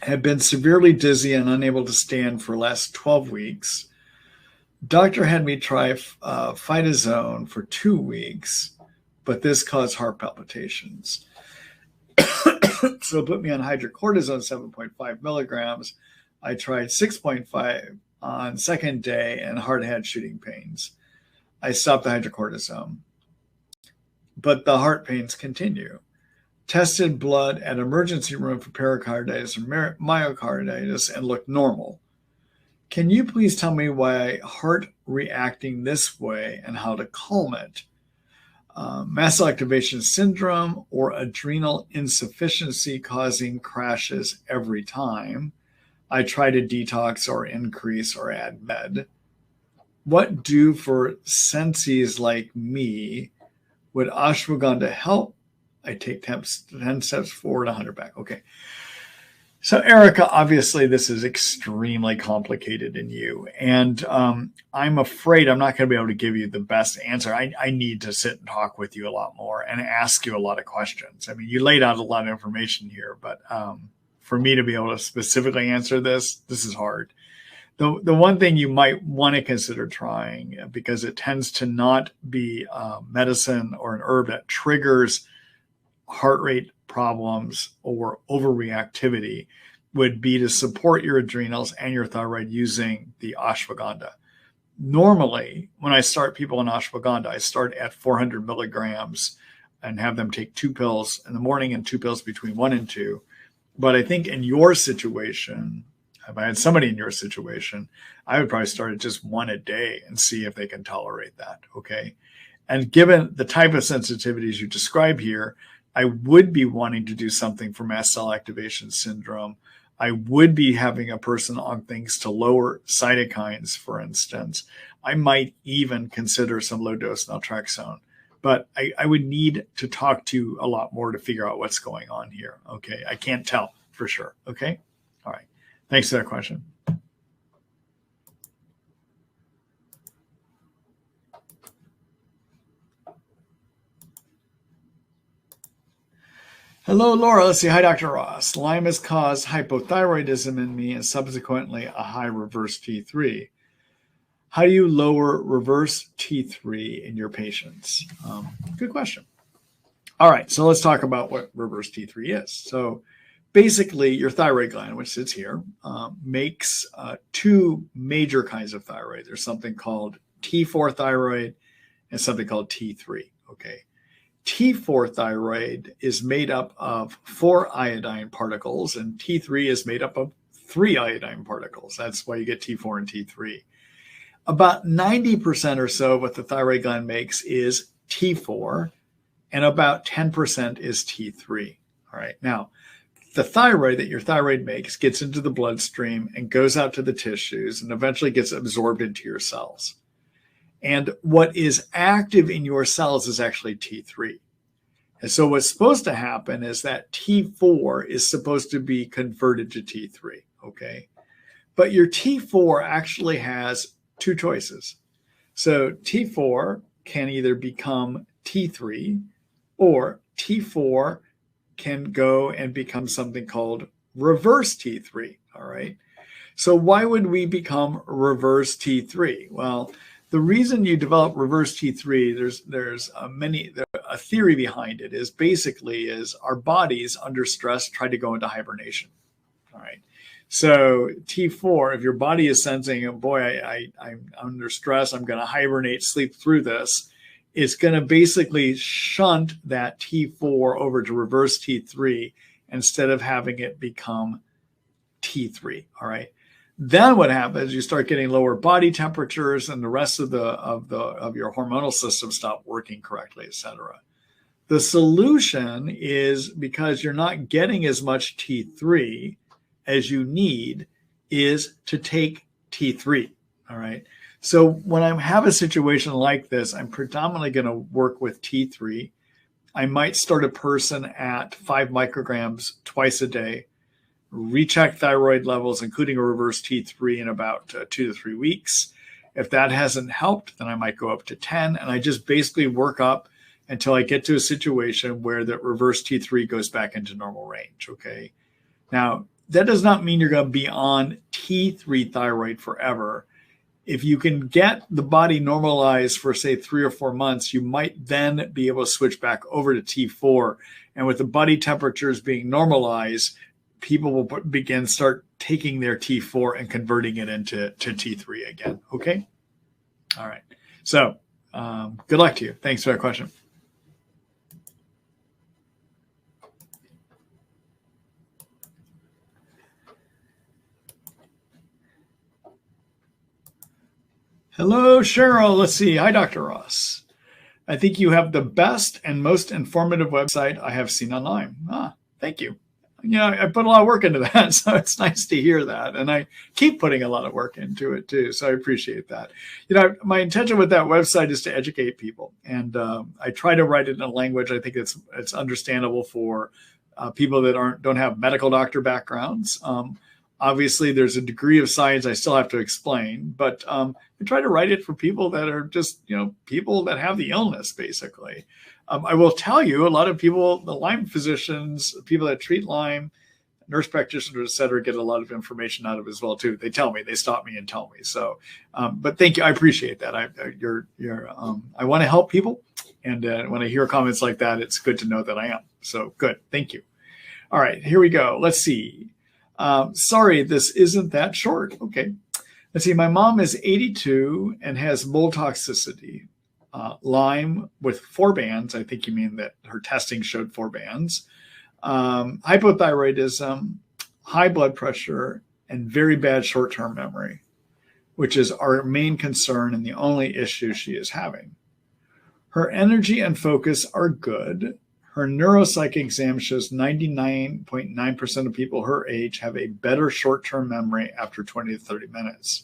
Had been severely dizzy and unable to stand for the last 12 weeks. Doctor had me try phytazone for 2 weeks, but this caused heart palpitations. So put me on hydrocortisone 7.5 milligrams. I tried 6.5 on second day and heart had shooting pains. I stopped the hydrocortisone, but the heart pains continue. Tested blood at emergency room for pericarditis or myocarditis and looked normal. Can you please tell me why heart reacting this way and how to calm it? Mast cell activation syndrome or adrenal insufficiency causing crashes every time I try to detox or increase or add med. What do for sensies like me? Would ashwagandha help? I take 10 steps forward, 100 back. Okay. So Erica, obviously this is extremely complicated in you. And I'm afraid I'm not going to be able to give you the best answer. I need to sit and talk with you a lot more and ask you a lot of questions. I mean, you laid out a lot of information here, but for me to be able to specifically answer this is hard. The one thing you might want to consider trying, because it tends to not be medicine or an herb that triggers heart rate problems or overreactivity, would be to support your adrenals and your thyroid using the ashwagandha. Normally, when I start people on ashwagandha, I start at 400 milligrams and have them take 2 pills in the morning and 2 pills between 1 and 2. But I think in your situation, if I had somebody in your situation, I would probably start at just 1 a day and see if they can tolerate that. Okay. And given the type of sensitivities you describe here, I would be wanting to do something for mast cell activation syndrome. I would be having a person on things to lower cytokines, for instance. I might even consider some low dose naltrexone, but I would need to talk to you a lot more to figure out what's going on here. Okay. I can't tell for sure. Okay. All right. Thanks for that question. Hello, Laura. Let's see. Hi, Dr. Ross. Lyme has caused hypothyroidism in me and subsequently a high reverse T3. How do you lower reverse T3 in your patients? Good question. All right. So let's talk about what reverse T3 is. So basically, your thyroid gland, which sits here, makes 2 major kinds of thyroid. There's something called T4 thyroid and something called T3. Okay. T4 thyroid is made up of 4 iodine particles, and T3 is made up of 3 iodine particles. That's why you get T4 and T3. About 90% or so of what the thyroid gland makes is T4, and about 10% is T3. All right. Now, the thyroid that your thyroid makes gets into the bloodstream and goes out to the tissues and eventually gets absorbed into your cells. And what is active in your cells is actually T3. And so what's supposed to happen is that T4 is supposed to be converted to T3, okay? But your T4 actually has 2 choices. So T4 can either become T3 or T4 can go and become something called reverse T3, all right? So why would we become reverse T3? Well, the reason you develop reverse T3, there's a theory behind it, is basically our bodies under stress try to go into hibernation. All right. So T4, if your body is sensing, oh boy, I'm under stress, I'm going to hibernate, sleep through this, it's going to basically shunt that T4 over to reverse T3 instead of having it become T3. All right. Then what happens, you start getting lower body temperatures and the rest of your hormonal system stop working correctly, et cetera. The solution is, because you're not getting as much T3 as you need, is to take T3. All right. So when I have a situation like this, I'm predominantly going to work with T3. I might start a person at 5 micrograms twice a day, recheck thyroid levels, including a reverse T3 in about 2 to 3 weeks. If that hasn't helped, then I might go up to 10. And I just basically work up until I get to a situation where the reverse T3 goes back into normal range. Okay. Now, that does not mean you're going to be on T3 thyroid forever. If you can get the body normalized for, say, 3 or 4 months, you might then be able to switch back over to T4. And with the body temperatures being normalized, people will start taking their T4 and converting it into T3 again. Okay. All right. So Good luck to you. Thanks for that question. Hello, Cheryl. Let's see. Hi, Dr. Ross. I think you have the best and most informative website I have seen online. Thank you. I put a lot of work into that, so it's nice to hear that. And I keep putting a lot of work into it too, so I appreciate that. My intention with that website is to educate people, and I try to write it in a language I think it's understandable for people that don't have medical doctor backgrounds. Obviously, there's a degree of science I still have to explain, but I try to write it for people that are just people that have the illness, basically. I will tell you, a lot of people, the Lyme physicians, people that treat Lyme, nurse practitioners, et cetera, get a lot of information out of it as well too. They tell me, they stop me and tell me. So, but thank you, I appreciate that. I want to help people, and when I hear comments like that, it's good to know that I am. So good, thank you. All right, here we go. Let's see. Sorry, this isn't that short. Okay, let's see. My mom is 82 and has mold toxicity. Lyme with 4 bands. I think you mean that her testing showed 4 bands. Hypothyroidism, high blood pressure, and very bad short-term memory, which is our main concern and the only issue she is having. Her energy and focus are good. Her neuropsych exam shows 99.9% of people her age have a better short-term memory after 20 to 30 minutes.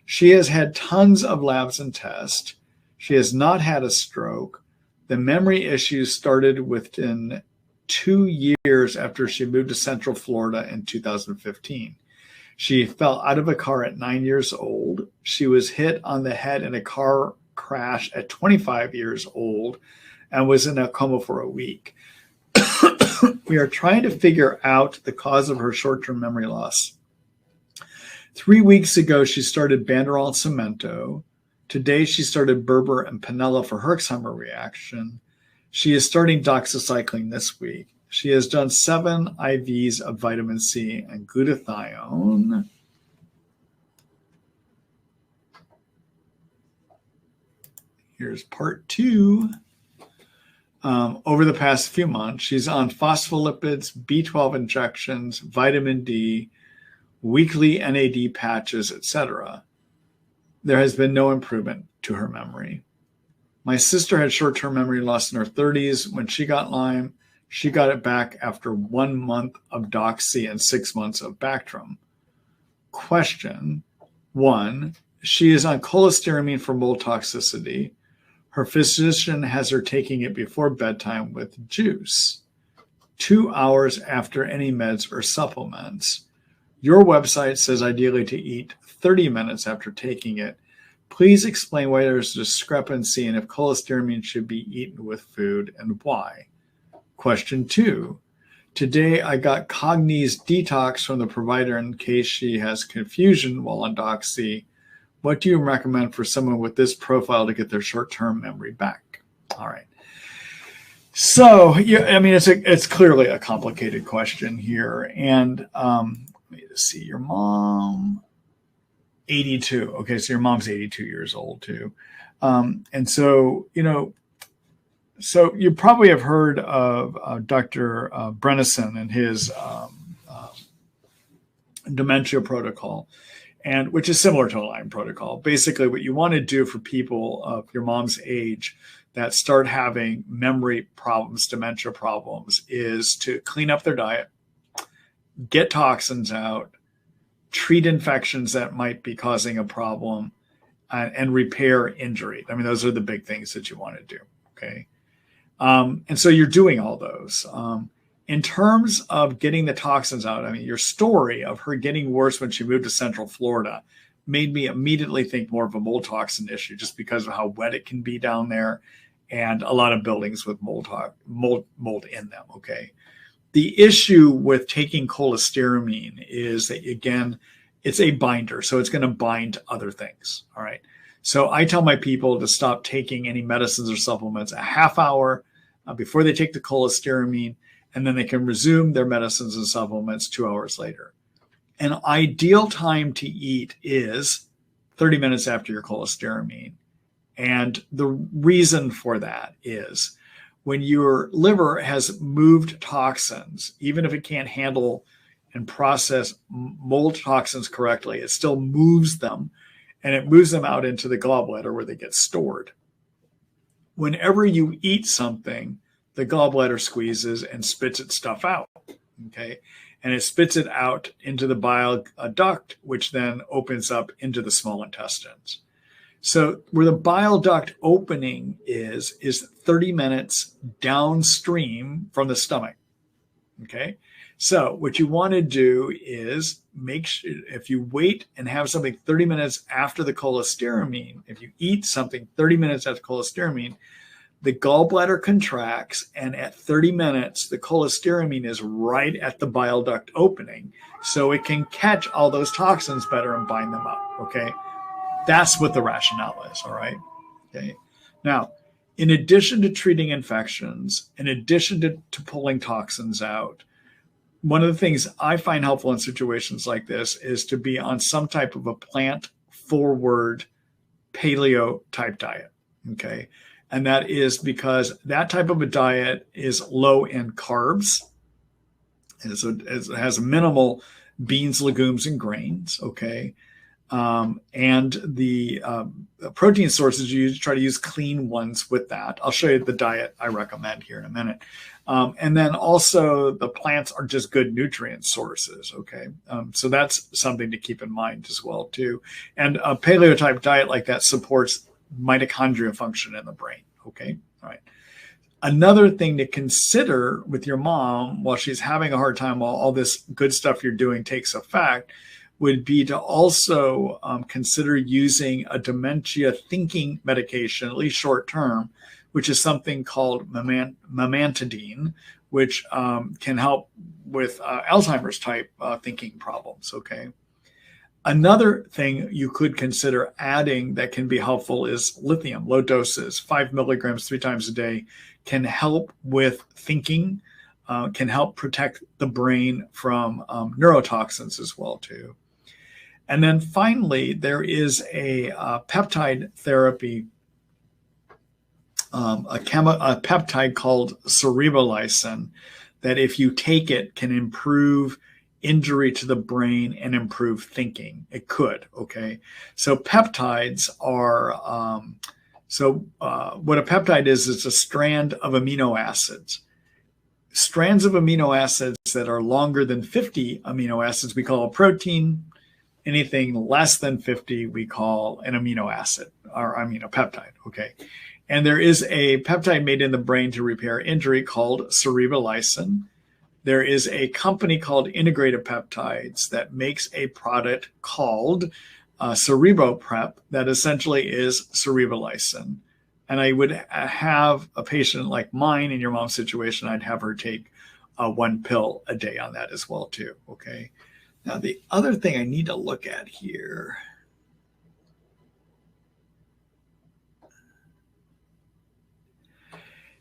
She has had tons of labs and tests. She has not had a stroke. The memory issues started within 2 years after she moved to Central Florida in 2015. She fell out of a car at 9 years old. She was hit on the head in a car crash at 25 years old and was in a coma for a week. We are trying to figure out the cause of her short-term memory loss. 3 weeks ago, she started Banderol and Cemento. Today, she started Berber and Panella for Herxheimer reaction. She is starting doxycycline this week. She has done 7 IVs of vitamin C and glutathione. Here's part 2. Over the past few months, she's on phospholipids, B12 injections, vitamin D, weekly NAD patches, etc. There has been no improvement to her memory. My sister had short-term memory loss in her 30s. When she got Lyme, she got it back after 1 month of Doxy and 6 months of Bactrim. Question 1, she is on cholestyramine for mold toxicity. Her physician has her taking it before bedtime with juice, 2 hours after any meds or supplements. Your website says ideally to eat 30 minutes after taking it. Please explain why there's a discrepancy and if cholestyramine should be eaten with food and why. Question 2. Today I got Cogni's detox from the provider in case she has confusion while on Doxy. What do you recommend for someone with this profile to get their short-term memory back? All right. So, it's clearly a complicated question here. And let me just see, your mom, 82. Okay, so your mom's 82 years old too. And so, so you probably have heard of Dr. Brenneson and his Dementia Protocol, and which is similar to a Lyme protocol. Basically, what you want to do for people of your mom's age that start having memory problems, dementia problems, is to clean up their diet, get toxins out, treat infections that might be causing a problem, and repair injury. I mean, those are the big things that you want to do, okay? And so you're doing all those. In terms of getting the toxins out, I mean, your story of her getting worse when she moved to Central Florida made me immediately think more of a mold toxin issue just because of how wet it can be down there and a lot of buildings with mold in them, okay? The issue with taking cholestyramine is that, again, it's a binder, so it's going to bind to other things, all right? So I tell my people to stop taking any medicines or supplements a half hour before they take the cholestyramine, and then they can resume their medicines and supplements 2 hours later. An ideal time to eat is 30 minutes after your cholestyramine. And the reason for that is when your liver has moved toxins, even if it can't handle and process mold toxins correctly, it still moves them, and it moves them out into the gallbladder where they get stored. Whenever you eat something, the gallbladder squeezes and spits its stuff out, okay? And it spits it out into the bile duct, which then opens up into the small intestines. So where the bile duct opening is 30 minutes downstream from the stomach, okay? So what you want to do is make sure, if you wait and have something 30 minutes after the cholestyramine, if you eat something 30 minutes after cholestyramine, the gallbladder contracts, and at 30 minutes, the cholestyramine is right at the bile duct opening, so it can catch all those toxins better and bind them up, okay? That's what the rationale is, all right? Okay. Now, in addition to treating infections, in addition to pulling toxins out, one of the things I find helpful in situations like this is to be on some type of a plant-forward paleo-type diet, okay? And that is because that type of a diet is low in carbs. And so it has minimal beans, legumes, and grains, okay? And the protein sources, you try to use clean ones with that. I'll show you the diet I recommend here in a minute. And then also the plants are just good nutrient sources, okay? So that's something to keep in mind as well, too. And a paleo-type diet like that supports mitochondria function in the brain, okay? All right. Another thing to consider with your mom while she's having a hard time, while all this good stuff you're doing takes effect, would be to also consider using a dementia thinking medication, at least short term, which is something called memantidine, which can help with Alzheimer's type thinking problems, okay? Another thing you could consider adding that can be helpful is lithium, low doses, 5 milligrams 3 times a day, can help with thinking, can help protect the brain from neurotoxins as well, too. And then finally, there is a peptide therapy, a peptide called cerebrolysin, that if you take it can improve injury to the brain and improve thinking. It could, okay? So peptides are, what a peptide is, it's a strand of amino acids. Strands of amino acids that are longer than 50 amino acids we call a protein. Anything less than 50 we call an amino acid or aminopeptide, okay? And there is a peptide made in the brain to repair injury called cerebrolysin. There is a company called Integrated Peptides that makes a product called CerebroPrep that essentially is cerebrolysin. And I would have a patient like mine in your mom's situation, I'd have her take 1 pill a day on that as well too, okay? Now, the other thing I need to look at here,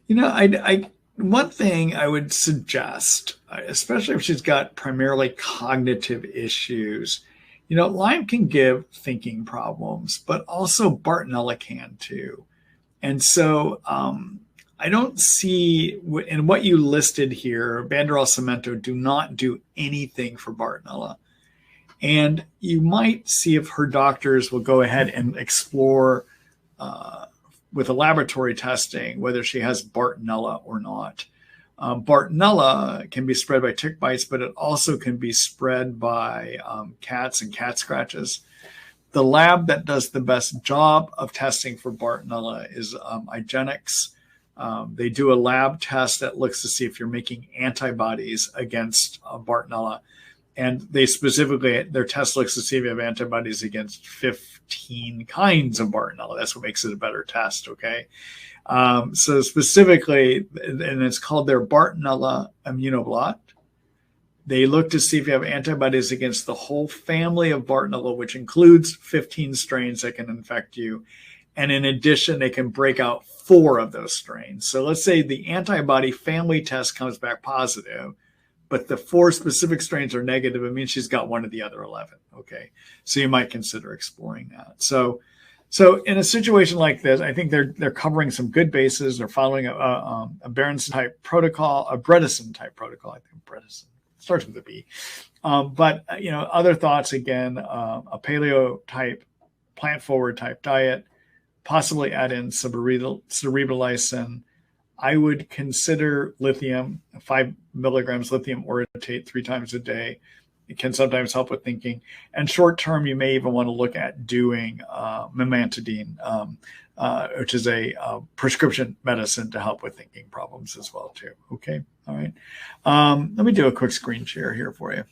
one thing I would suggest, especially if she's got primarily cognitive issues, Lyme can give thinking problems, but also Bartonella can too. And so I don't see, in what you listed here, Banderol Cemento do not do anything for Bartonella. And you might see if her doctors will go ahead and explore with a laboratory testing whether she has Bartonella or not. Bartonella can be spread by tick bites, but it also can be spread by cats and cat scratches. The lab that does the best job of testing for Bartonella is IGeneX. They do a lab test that looks to see if you're making antibodies against Bartonella. And they specifically, their test looks to see if you have antibodies against 15 kinds of Bartonella. That's what makes it a better test, okay? So specifically, and it's called their Bartonella immunoblot. They look to see if you have antibodies against the whole family of Bartonella, which includes 15 strains that can infect you. And in addition, they can break out 4 of those strains. So let's say the antibody family test comes back positive, but the 4 specific strains are negative. It means she's got one of the other 11. Okay. So you might consider exploring that. So So in a situation like this, I think they're covering some good bases. They're following a Berenson type protocol, a Bredesen type protocol. I think Bredesen starts with a B. But other thoughts again, a paleo type, plant forward type diet, possibly add in cerebrolysine. I would consider lithium, 5 milligrams lithium orotate 3 times a day. It can sometimes help with thinking. And short term, you may even want to look at doing memantidine, which is a prescription medicine to help with thinking problems as well too. Okay, all right. Let me do a quick screen share here for you.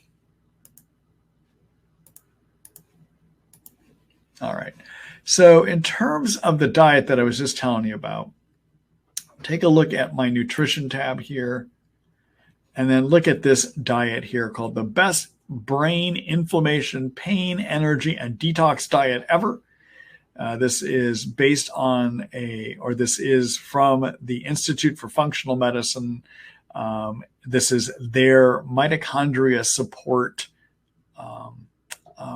All right. So in terms of the diet that I was just telling you about, take a look at my nutrition tab here, and then look at this diet here called the best brain inflammation, pain, energy, and detox diet ever. This is based on this is from the Institute for Functional Medicine. This is their mitochondria support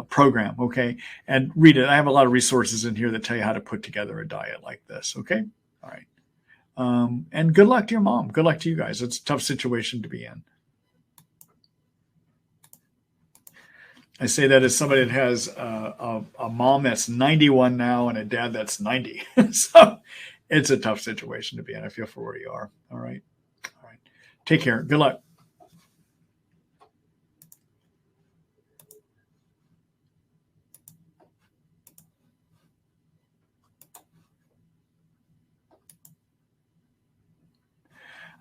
program, okay? And read it. I have a lot of resources in here that tell you how to put together a diet like this, okay? All right. And good luck to your mom. Good luck to you guys. It's a tough situation to be in. I say that as somebody that has a mom that's 91 now and a dad that's 90. So it's a tough situation to be in. I feel for where you are. All right. All right. Take care. Good luck.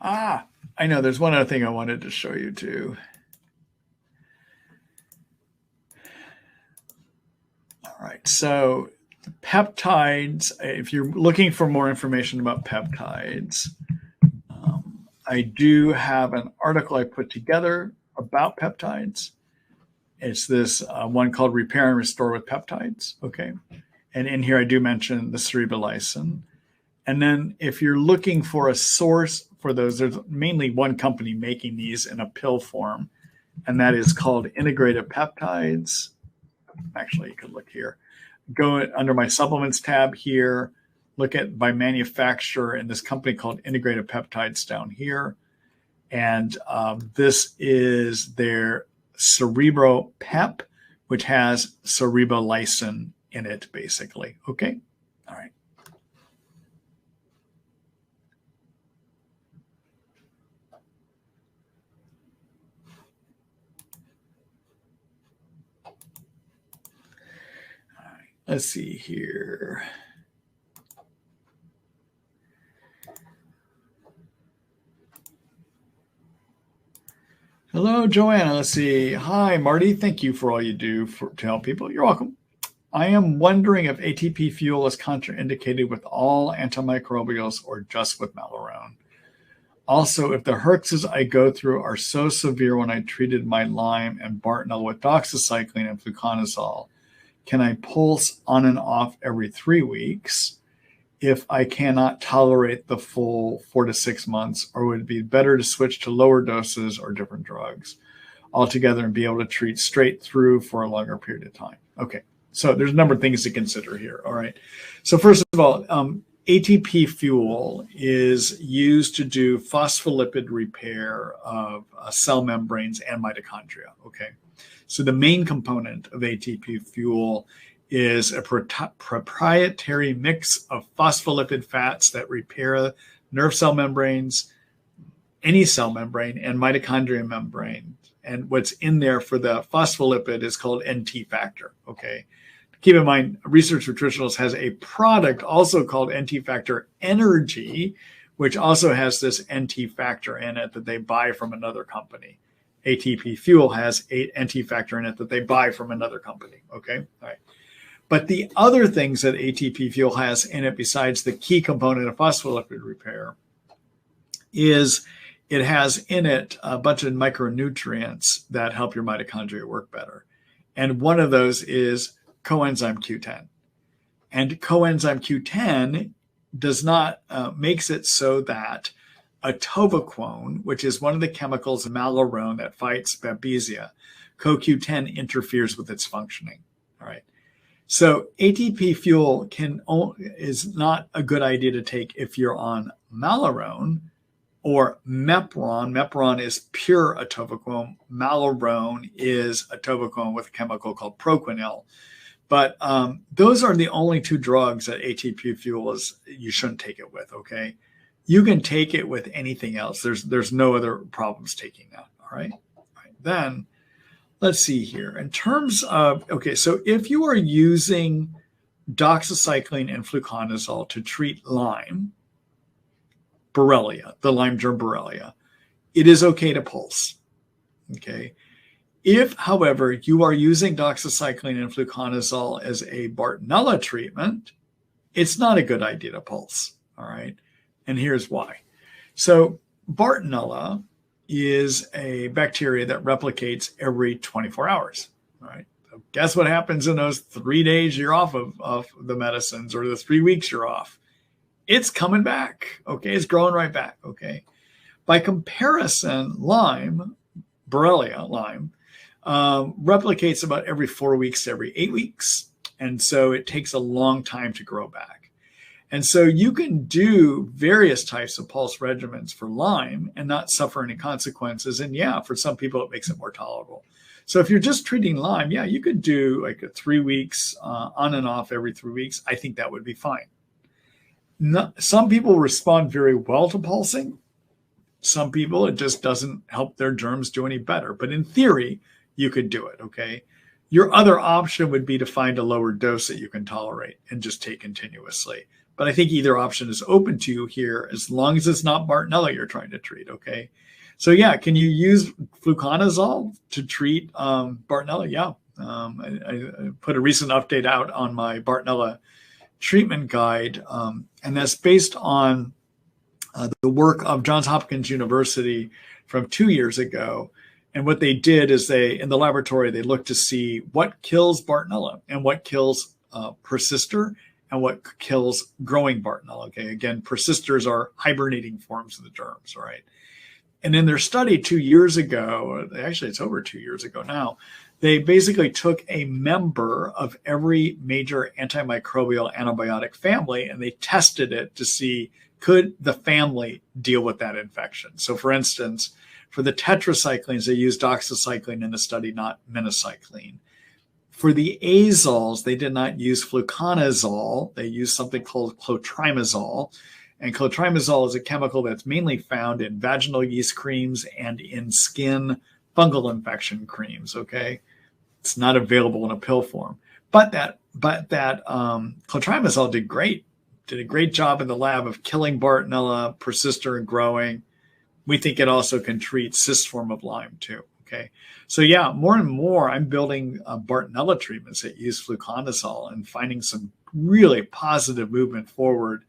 I know there's one other thing I wanted to show you too. All right, so peptides, if you're looking for more information about peptides, I do have an article I put together about peptides. It's this one called Repair and Restore with Peptides, okay? And in here I do mention the cerebrolysine. And then if you're looking for a source for those, there's mainly one company making these in a pill form, and that is called Integrated Peptides. Actually, you could look here. Go under my supplements tab here, look at by manufacturer and this company called Integrated Peptides down here. And this is their Cerebro Pep, which has cerebrolysine in it, basically. Okay. All right. Let's see here. Hello, Joanna. Let's see. Hi, Marty. Thank you for all you do to help people. You're welcome. I am wondering if ATP fuel is contraindicated with all antimicrobials or just with Malarone. Also, if the herxes I go through are so severe when I treated my Lyme and Bartonella with doxycycline and fluconazole, can I pulse on and off every 3 weeks if I cannot tolerate the full 4 to 6 months, or would it be better to switch to lower doses or different drugs altogether and be able to treat straight through for a longer period of time? Okay, so there's a number of things to consider here. All right. So first of all, ATP fuel is used to do phospholipid repair of cell membranes and mitochondria. Okay. So the main component of ATP fuel is a proprietary mix of phospholipid fats that repair nerve cell membranes, any cell membrane, and mitochondria membrane. And what's in there for the phospholipid is called NT factor. Okay. Keep in mind, Research Nutritionals has a product also called NT Factor Energy, which also has this NT factor in it that they buy from another company. ATP Fuel has a NT factor in it that they buy from another company. Okay, all right. But the other things that ATP Fuel has in it, besides the key component of phospholipid repair, is it has in it a bunch of micronutrients that help your mitochondria work better. And one of those is coenzyme Q10. And coenzyme Q10 does not makes it so that atovaquone, which is one of the chemicals in Malarone that fights Babesia, CoQ10 interferes with its functioning. All right. So ATP fuel is not a good idea to take if you're on Malarone or Mepron. Mepron is pure atovaquone. Malarone is atovaquone with a chemical called proquenil. But those are the only two drugs that ATP fuel you shouldn't take it with, okay? You can take it with anything else. There's no other problems taking that, all right? Then let's see here. In terms of, okay, so if you are using doxycycline and fluconazole to treat Lyme, Borrelia, the Lyme germ Borrelia, it is okay to pulse, okay? If, however, you are using doxycycline and fluconazole as a Bartonella treatment, it's not a good idea to pulse, all right? And here's why. So Bartonella is a bacteria that replicates every 24 hours, all right? So guess what happens in those 3 days you're off of the medicines, or the 3 weeks you're off? It's coming back, okay? It's growing right back, okay? By comparison, Lyme, Borrelia, Lyme, replicates about every 4 weeks to every 8 weeks. And so it takes a long time to grow back. And so you can do various types of pulse regimens for Lyme and not suffer any consequences. And yeah, for some people, it makes it more tolerable. So if you're just treating Lyme, yeah, you could do like a 3 weeks on and off every 3 weeks. I think that would be fine. Some people respond very well to pulsing. Some people, it just doesn't help their germs do any better. But in theory, you could do it, okay? Your other option would be to find a lower dose that you can tolerate and just take continuously. But I think either option is open to you here, as long as it's not Bartonella you're trying to treat, okay? So yeah, can you use fluconazole to treat Bartonella? Yeah. I put a recent update out on my Bartonella treatment guide, and that's based on the work of Johns Hopkins University from 2 years ago. And what they did is in the laboratory, they looked to see what kills Bartonella and what kills persister and what kills growing Bartonella. Okay, again, persisters are hibernating forms of the germs, all right? And in their study 2 years ago, actually it's over 2 years ago now, they basically took a member of every major antimicrobial antibiotic family and they tested it to see, could the family deal with that infection? So for instance, for the tetracyclines, they used doxycycline in the study, not minocycline. For the azoles, they did not use fluconazole. They used something called clotrimazole. And clotrimazole is a chemical that's mainly found in vaginal yeast creams and in skin fungal infection creams, okay? It's not available in a pill form. But that clotrimazole did a great job in the lab of killing Bartonella, persister, and growing. We think it also can treat cyst form of Lyme too, okay? So yeah, more and more I'm building Bartonella treatments that use fluconazole and finding some really positive movement forward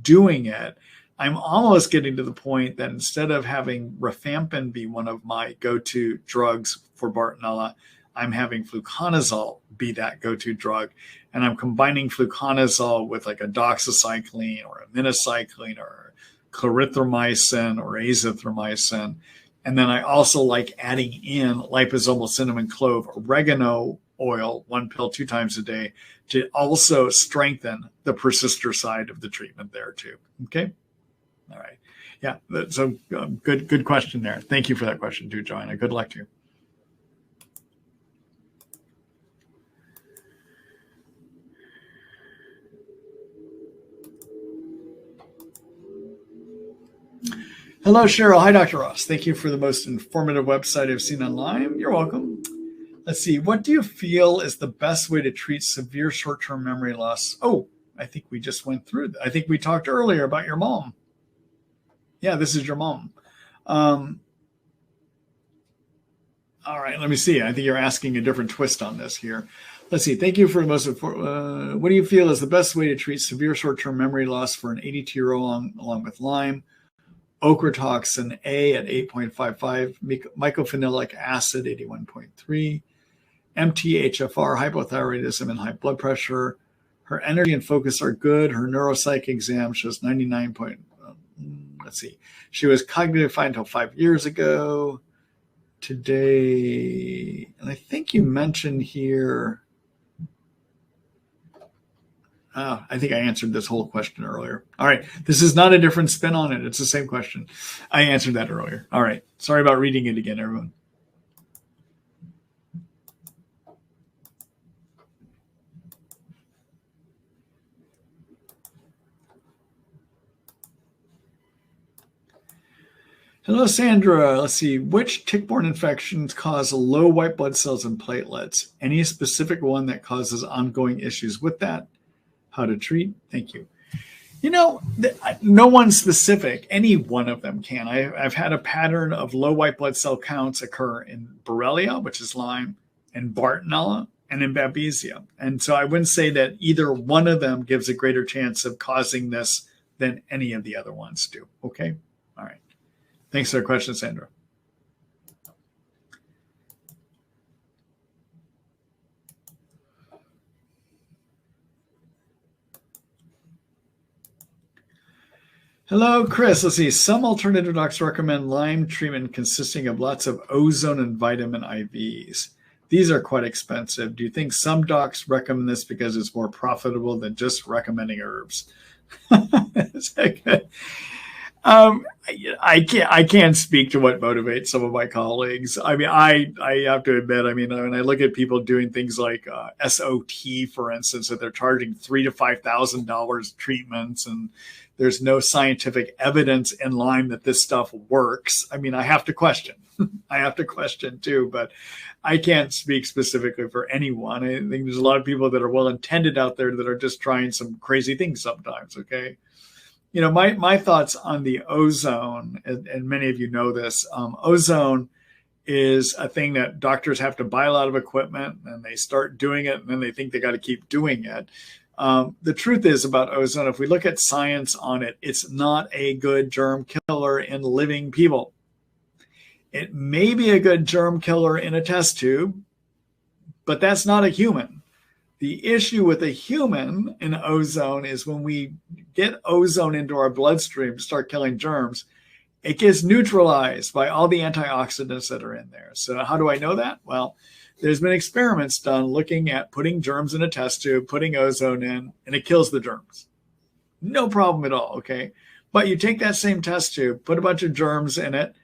doing it. I'm almost getting to the point that instead of having rifampin be one of my go-to drugs for Bartonella, I'm having fluconazole be that go-to drug. And I'm combining fluconazole with like a doxycycline or a minocycline or clarithromycin or azithromycin. And then I also like adding in liposomal cinnamon clove oregano oil, 1 pill 2 times a day, to also strengthen the persister side of the treatment there too. Okay. All right. Yeah. So good question there. Thank you for that question too, Joanna. Good luck to you. Hello, Cheryl. Hi, Dr. Ross. Thank you for the most informative website I've seen on Lyme. You're welcome. Let's see. What do you feel is the best way to treat severe short-term memory loss? Oh, I think we just went through that. I think we talked earlier about your mom. Yeah, this is your mom. All right, let me see. I think you're asking a different twist on this here. Let's see. Thank you for the most. What do you feel is the best way to treat severe short-term memory loss for an 82-year-old along with Lyme? Ochratoxin A at 8.55, mycophenolic acid 81.3, MTHFR, hypothyroidism, and high blood pressure. Her energy and focus are good. Her neuropsych exam shows 99 point. Let's see. She was cognitive fine until 5 years ago. Today, and I think you mentioned here I think I answered this whole question earlier. All right. This is not a different spin on it. It's the same question. I answered that earlier. All right. Sorry about reading it again, everyone. Hello, Sandra. Let's see. Which tick-borne infections cause low white blood cells and platelets? Any specific one that causes ongoing issues with that? How to treat? Thank you. You know, no one specific. Any one of them can. I've had a pattern of low white blood cell counts occur in Borrelia, which is Lyme, and Bartonella, and in Babesia. And so I wouldn't say that either one of them gives a greater chance of causing this than any of the other ones do. Okay? All right. Thanks for the question, Sandra. Hello, Chris. Let's see. Some alternative docs recommend Lyme treatment consisting of lots of ozone and vitamin IVs. These are quite expensive. Do you think some docs recommend this because it's more profitable than just recommending herbs? Is that good? I can't speak to what motivates some of my colleagues. I mean, I have to admit, I mean, when I look at people doing things like SOT, for instance, that they're charging $3,000 to $5,000 treatments, and there's no scientific evidence in Lyme that this stuff works. I mean, I have to question. I have to question too, but I can't speak specifically for anyone. I think there's a lot of people that are well-intended out there that are just trying some crazy things sometimes. Okay. You know, my thoughts on the ozone, and many of you know this, ozone is a thing that doctors have to buy a lot of equipment and they start doing it and then they think they got to keep doing it. The truth is about ozone, if we look at science on it, it's not a good germ killer in living people. It may be a good germ killer in a test tube, but that's not a human. The issue with a human in ozone is when we get ozone into our bloodstream to start killing germs, it gets neutralized by all the antioxidants that are in there. So how do I know that? Well, there's been experiments done looking at putting germs in a test tube, putting ozone in, and it kills the germs. No problem at all, okay? But you take that same test tube, put a bunch of germs in it,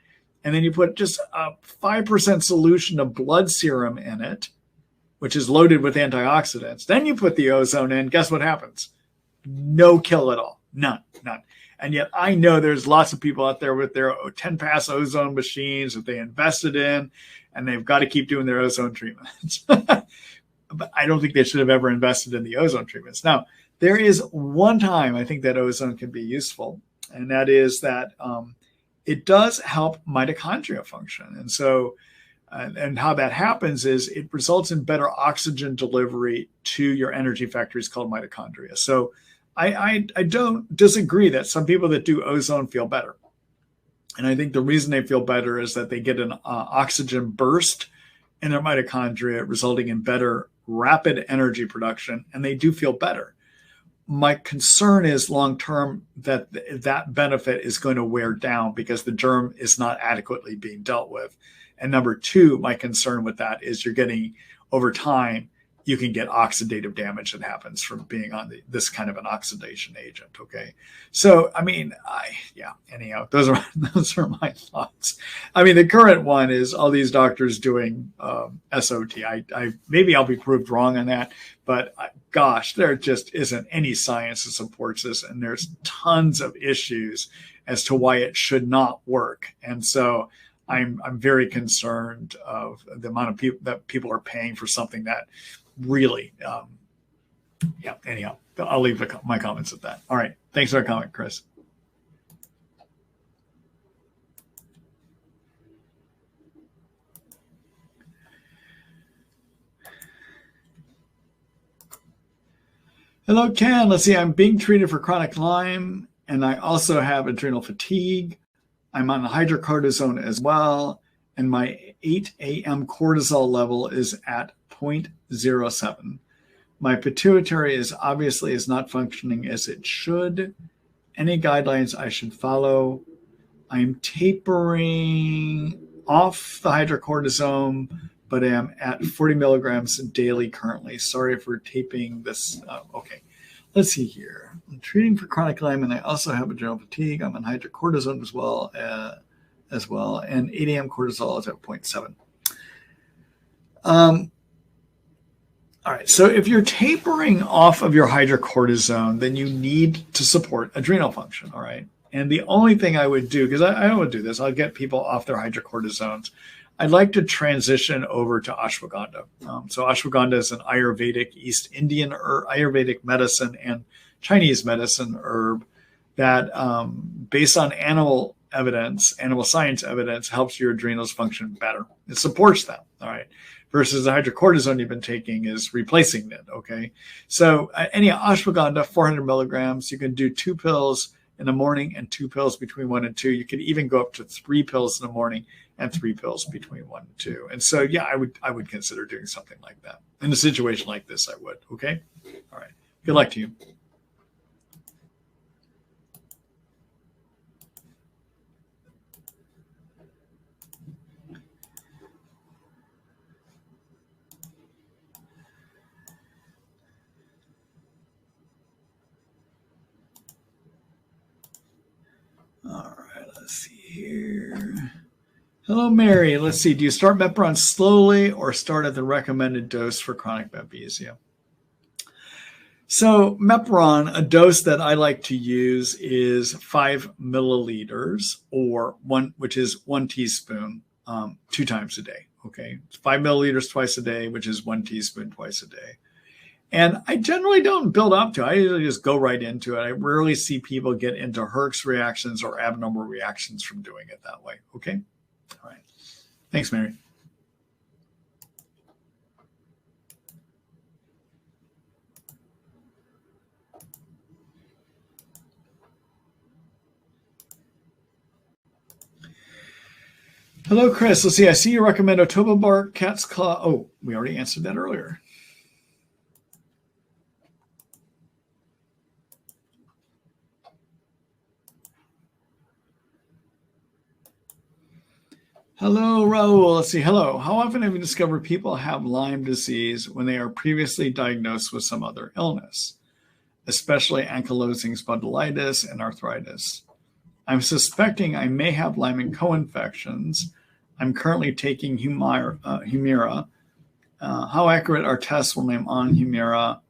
and then you put just a 5% solution of blood serum in it, which is loaded with antioxidants. Then you put the ozone in, guess what happens? No kill at all. None. And yet I know there's lots of people out there with their 10-pass ozone machines that they invested in, and they've got to keep doing their ozone treatments. But I don't think they should have ever invested in the ozone treatments. Now, there is one time I think that ozone can be useful, and that is that it does help mitochondria function. And so, and how that happens is it results in better oxygen delivery to your energy factories called mitochondria. So I don't disagree that some people that do ozone feel better. And I think the reason they feel better is that they get an oxygen burst in their mitochondria, resulting in better rapid energy production, and they do feel better. My concern is long-term that that benefit is going to wear down because the germ is not adequately being dealt with. And number two, my concern with that is you're getting, over time, you can get oxidative damage that happens from being on this kind of an oxidation agent. Okay. So, I mean, anyhow, those are my thoughts. I mean, the current one is all these doctors doing SOT. Maybe I'll be proved wrong on that, but gosh, there just isn't any science that supports this. And there's tons of issues as to why it should not work. And so I'm very concerned of the amount of people that people are paying for something that really, anyhow, I'll leave my comments at that. All right. Thanks for our comment, Chris. Hello, Ken. Let's see. I'm being treated for chronic Lyme, and I also have adrenal fatigue. I'm on hydrocortisone as well, and my 8 a.m. cortisol level is at 0.07. My pituitary is not functioning as it should. Any guidelines I should follow? I'm tapering off the hydrocortisone, but am at 40 milligrams daily currently. Sorry for taping this. Okay. let's see here. I'm treating for chronic Lyme, and I also have adrenal fatigue. I'm on hydrocortisone as well, and 8 a.m. cortisol is at 0.7. All right, so if you're tapering off of your hydrocortisone, then you need to support adrenal function, all right? And the only thing I would do, because I don't do this, I'll get people off their hydrocortisones. I'd like to transition over to ashwagandha. So ashwagandha is an Ayurvedic, East Indian Ayurvedic medicine and Chinese medicine herb that, based on animal science evidence, helps your adrenals function better. It supports them, all right? Versus the hydrocortisone you've been taking is replacing it, okay? So any ashwagandha, 400 milligrams, you can do 2 pills in the morning and 2 pills between 1 and 2. You could even go up to 3 pills in the morning and 3 pills between 1 and 2. And so, yeah, I would consider doing something like that. In a situation like this, I would, okay? All right, good luck to you. All right, let's see here. Hello, Mary. Let's see. Do you start Mepron slowly or start at the recommended dose for chronic babesia? So Mepron, a dose that I like to use is 5 milliliters, or which is 1 teaspoon, 2 times a day. Okay, 5 milliliters twice a day, which is 1 teaspoon twice a day. And I generally don't build up to it. I usually just go right into it. I rarely see people get into Herx reactions or abnormal reactions from doing it that way. Okay? All right. Thanks, Mary. Hello, Chris. Let's see. I see you recommend Otoba bark, cat's claw. Oh, we already answered that earlier. Hello, Raul. Let's see. Hello. How often have you discovered people have Lyme disease when they are previously diagnosed with some other illness, especially ankylosing spondylitis and arthritis? I'm suspecting I may have Lyme and coinfections. I'm currently taking Humira. How accurate are tests when I'm on Humira?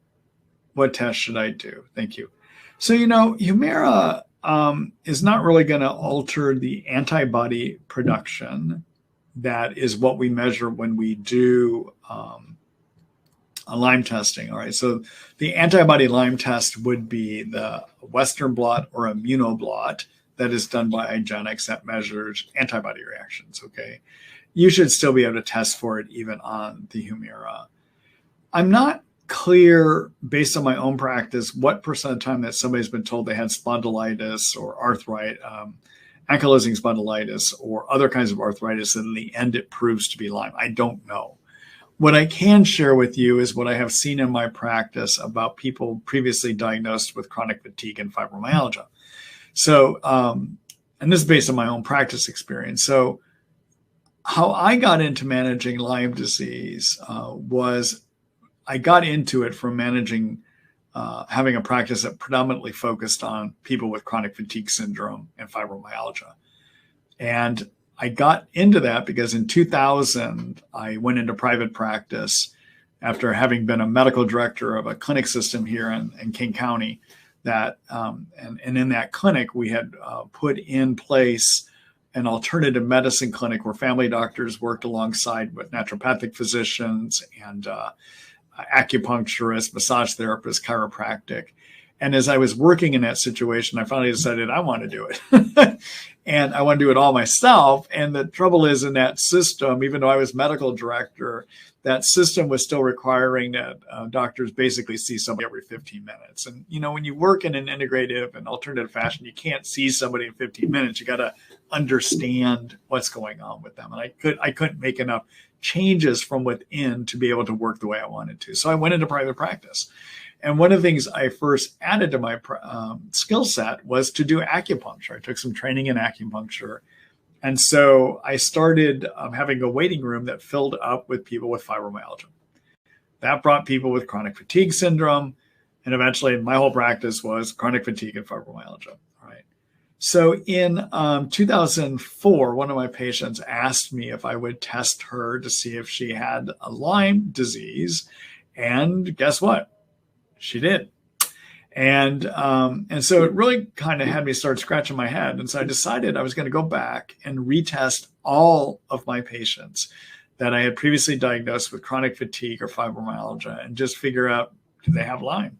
What test should I do? Thank you. So, Humira is not really going to alter the antibody production. That is what we measure when we do a Lyme testing. All right. So the antibody Lyme test would be the Western blot or immunoblot that is done by IGeneX that measures antibody reactions. Okay. You should still be able to test for it even on the Humira. I'm not clear, based on my own practice, what percent of the time that somebody's been told they had spondylitis or arthritis, ankylosing spondylitis or other kinds of arthritis, and in the end it proves to be Lyme. I don't know. What I can share with you is what I have seen in my practice about people previously diagnosed with chronic fatigue and fibromyalgia. So, and this is based on my own practice experience. So how I got into managing Lyme disease was I got into it from managing, having a practice that predominantly focused on people with chronic fatigue syndrome and fibromyalgia. And I got into that because in 2000, I went into private practice after having been a medical director of a clinic system here in King County. That and in that clinic, we had put in place an alternative medicine clinic where family doctors worked alongside with naturopathic physicians and acupuncturists, massage therapists, chiropractic. And as I was working in that situation, I finally decided I want to do it. And I want to do it all myself. And the trouble is, in that system, even though I was medical director, that system was still requiring that doctors basically see somebody every 15 minutes. And, when you work in an integrative and alternative fashion, you can't see somebody in 15 minutes. You got to understand what's going on with them. And I couldn't make enough changes from within to be able to work the way I wanted to. So I went into private practice. And one of the things I first added to my skill set was to do acupuncture. I took some training in acupuncture. And so I started having a waiting room that filled up with people with fibromyalgia. That brought people with chronic fatigue syndrome. And eventually my whole practice was chronic fatigue and fibromyalgia. All right. So in 2004, one of my patients asked me if I would test her to see if she had a Lyme disease. And guess what? She did. And so it really kind of had me start scratching my head. And so I decided I was going to go back and retest all of my patients that I had previously diagnosed with chronic fatigue or fibromyalgia and just figure out, do they have Lyme?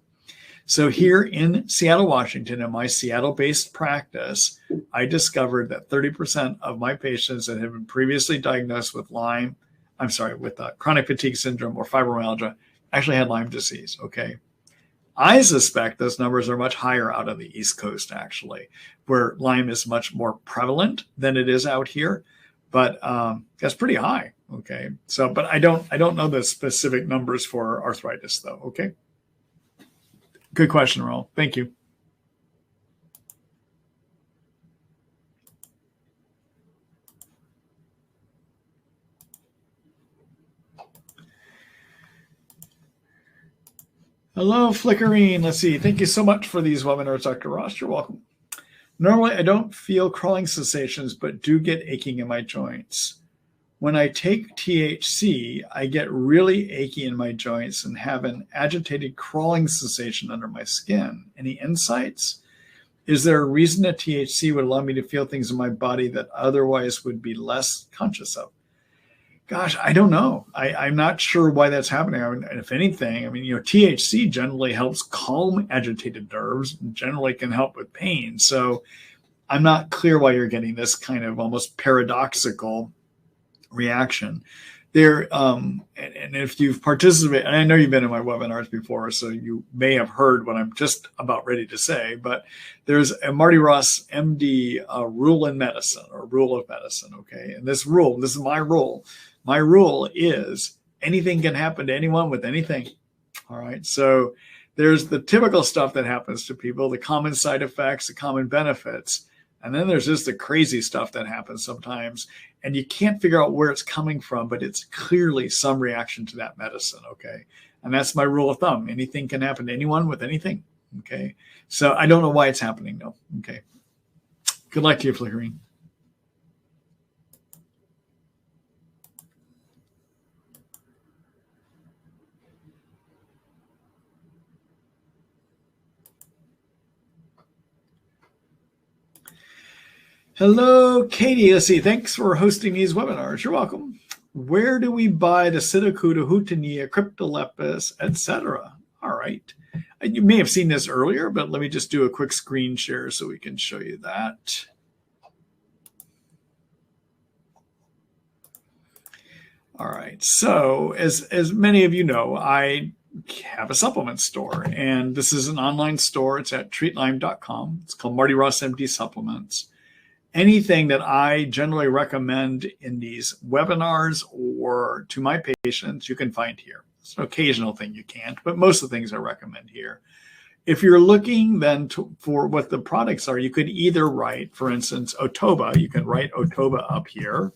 So here in Seattle, Washington, in my Seattle-based practice, I discovered that 30% of my patients that had been previously diagnosed with with chronic fatigue syndrome or fibromyalgia actually had Lyme disease, okay? I suspect those numbers are much higher out on the East Coast, actually, where Lyme is much more prevalent than it is out here, but that's pretty high, okay? So, but I don't know the specific numbers for arthritis, though, okay? Good question, Raul. Thank you. Hello, Flickering. Let's see. Thank you so much for these webinars, Dr. Ross. You're welcome. Normally, I don't feel crawling sensations, but do get aching in my joints. When I take THC, I get really achy in my joints and have an agitated crawling sensation under my skin. Any insights? Is there a reason that THC would allow me to feel things in my body that otherwise would be less conscious of? Gosh, I don't know. I'm not sure why that's happening. I mean, if anything, THC generally helps calm agitated nerves and generally can help with pain. So I'm not clear why you're getting this kind of almost paradoxical reaction there. And if you've participated, and I know you've been in my webinars before, so you may have heard what I'm just about ready to say, but there's a Marty Ross MD rule in medicine, or rule of medicine. Okay. And this is my rule. My rule is anything can happen to anyone with anything. All right. So there's the typical stuff that happens to people, the common side effects, the common benefits. And then there's just the crazy stuff that happens sometimes. And you can't figure out where it's coming from, but it's clearly some reaction to that medicine. Okay. And that's my rule of thumb. Anything can happen to anyone with anything. Okay. So I don't know why it's happening though. Okay. Good luck to you, Flickering. Hello, Katie. Let's see. Thanks for hosting these webinars. You're welcome. Where do we buy the Cytokine, Hutania, Cryptolepis, etc.? All right. You may have seen this earlier, but let me just do a quick screen share so we can show you that. All right. So as many of you know, I have a supplement store, and this is an online store. It's at treatlyme.com. It's called Marty Ross MD Supplements. Anything that I generally recommend in these webinars or to my patients, you can find here. It's an occasional thing you can't, but most of the things I recommend here. If you're looking then for what the products are, you could either write, for instance, Otoba. You can write Otoba up here,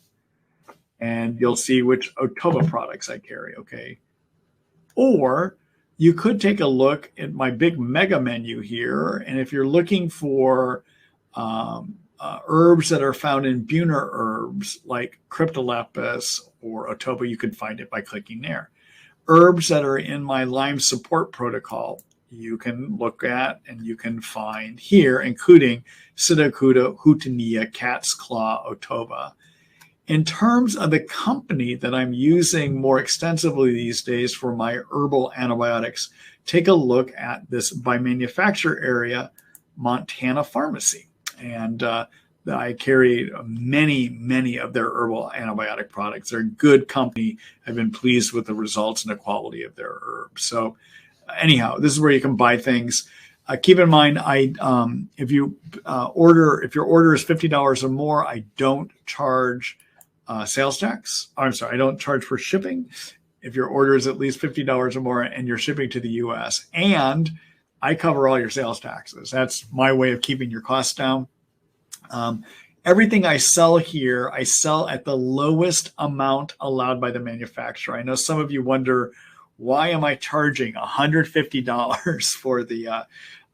and you'll see which Otoba products I carry, okay? Or you could take a look at my big mega menu here, and if you're looking for herbs that are found in Buhner herbs like Cryptolepis or Otoba, you can find it by clicking there. Herbs that are in my Lyme support protocol, you can look at and you can find here, including Cytokine, Hutania, Cat's Claw, Otoba. In terms of the company that I'm using more extensively these days for my herbal antibiotics, take a look at this by manufacturer area, Montana Pharmacy. And I carry many of their herbal antibiotic products. They're a good company. I've been pleased with the results and the quality of their herbs. So anyhow, this is where you can buy things. Keep in mind, if your order is $50 or more, I don't charge sales tax. I'm sorry, I don't charge for shipping. If your order is at least $50 or more and you're shipping to the US, and I cover all your sales taxes. That's my way of keeping your costs down. Everything I sell here, I sell at the lowest amount allowed by the manufacturer. I know some of you wonder why am I charging $150 for the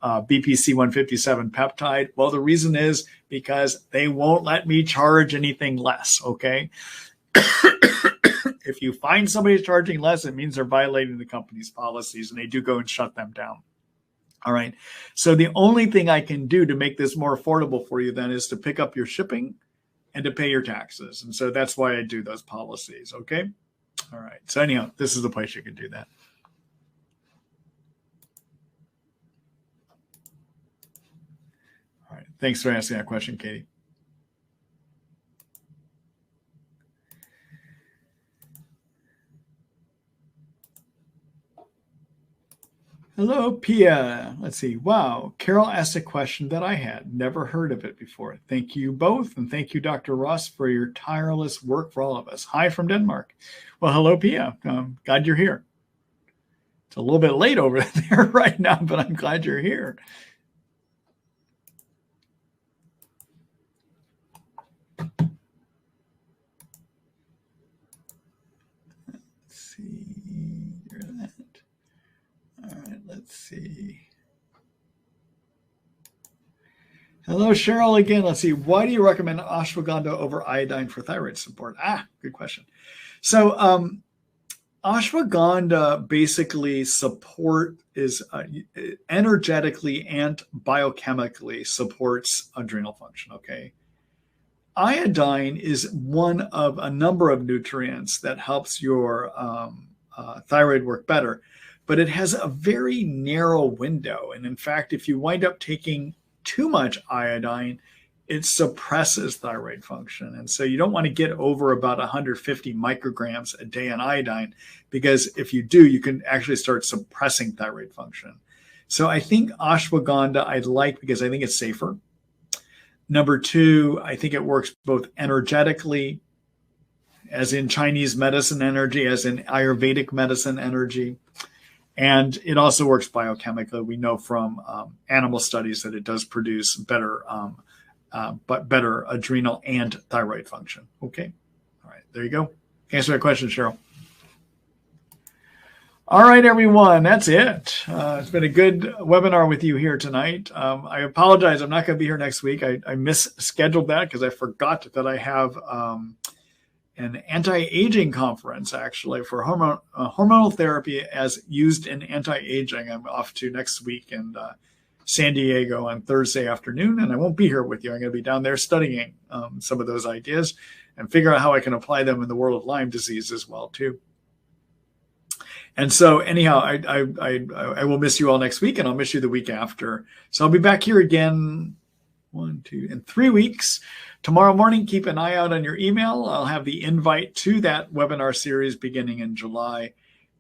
BPC 157 peptide? Well, the reason is because they won't let me charge anything less, okay? If you find somebody charging less, it means they're violating the company's policies, and they do go and shut them down. All right. So the only thing I can do to make this more affordable for you then is to pick up your shipping and to pay your taxes. And so that's why I do those policies, okay? All right. So anyhow, this is the place you can do that. All right. Thanks for asking that question, Katie. Hello, Pia. Let's see. Wow. Carol asked a question that I had never heard of it before. Thank you both. And thank you, Dr. Ross, for your tireless work for all of us. Hi from Denmark. Well, hello, Pia. Glad you're here. It's a little bit late over there right now, but I'm glad you're here. Let's see. All right, let's see. Hello, Cheryl again. Let's see. Why do you recommend ashwagandha over iodine for thyroid support? Good question. So ashwagandha basically energetically and biochemically supports adrenal function, okay? Iodine is one of a number of nutrients that helps your thyroid work better, but it has a very narrow window. And in fact, if you wind up taking too much iodine, it suppresses thyroid function. And so you don't want to get over about 150 micrograms a day in iodine, because if you do, you can actually start suppressing thyroid function. So I think ashwagandha I'd like because I think it's safer. Number two, I think it works both energetically, as in Chinese medicine energy, as in Ayurvedic medicine energy. And it also works biochemically. We know from animal studies that it does produce better adrenal and thyroid function. Okay. All right. There you go. Answer that question, Cheryl. All right, everyone. That's it. It's been a good webinar with you here tonight. I apologize. I'm not going to be here next week. I misscheduled that because I forgot that I have an anti-aging conference, actually, for hormonal therapy as used in anti-aging. I'm off to next week in San Diego on Thursday afternoon, and I won't be here with you. I'm going to be down there studying some of those ideas and figure out how I can apply them in the world of Lyme disease as well, too. And so anyhow, I will miss you all next week, and I'll miss you the week after. So I'll be back here again in 3 weeks. Tomorrow morning, keep an eye out on your email. I'll have the invite to that webinar series beginning in July.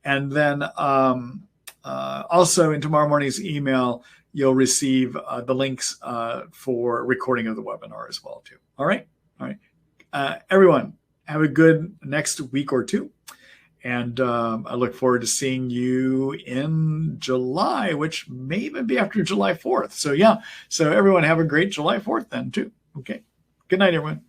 And then also in tomorrow morning's email, you'll receive the links for recording of the webinar as well, too. All right? All right. Everyone, have a good next week or two. And I look forward to seeing you in July, which may even be after July 4th. So, yeah. So everyone have a great July 4th then, too. Okay. Good night, everyone.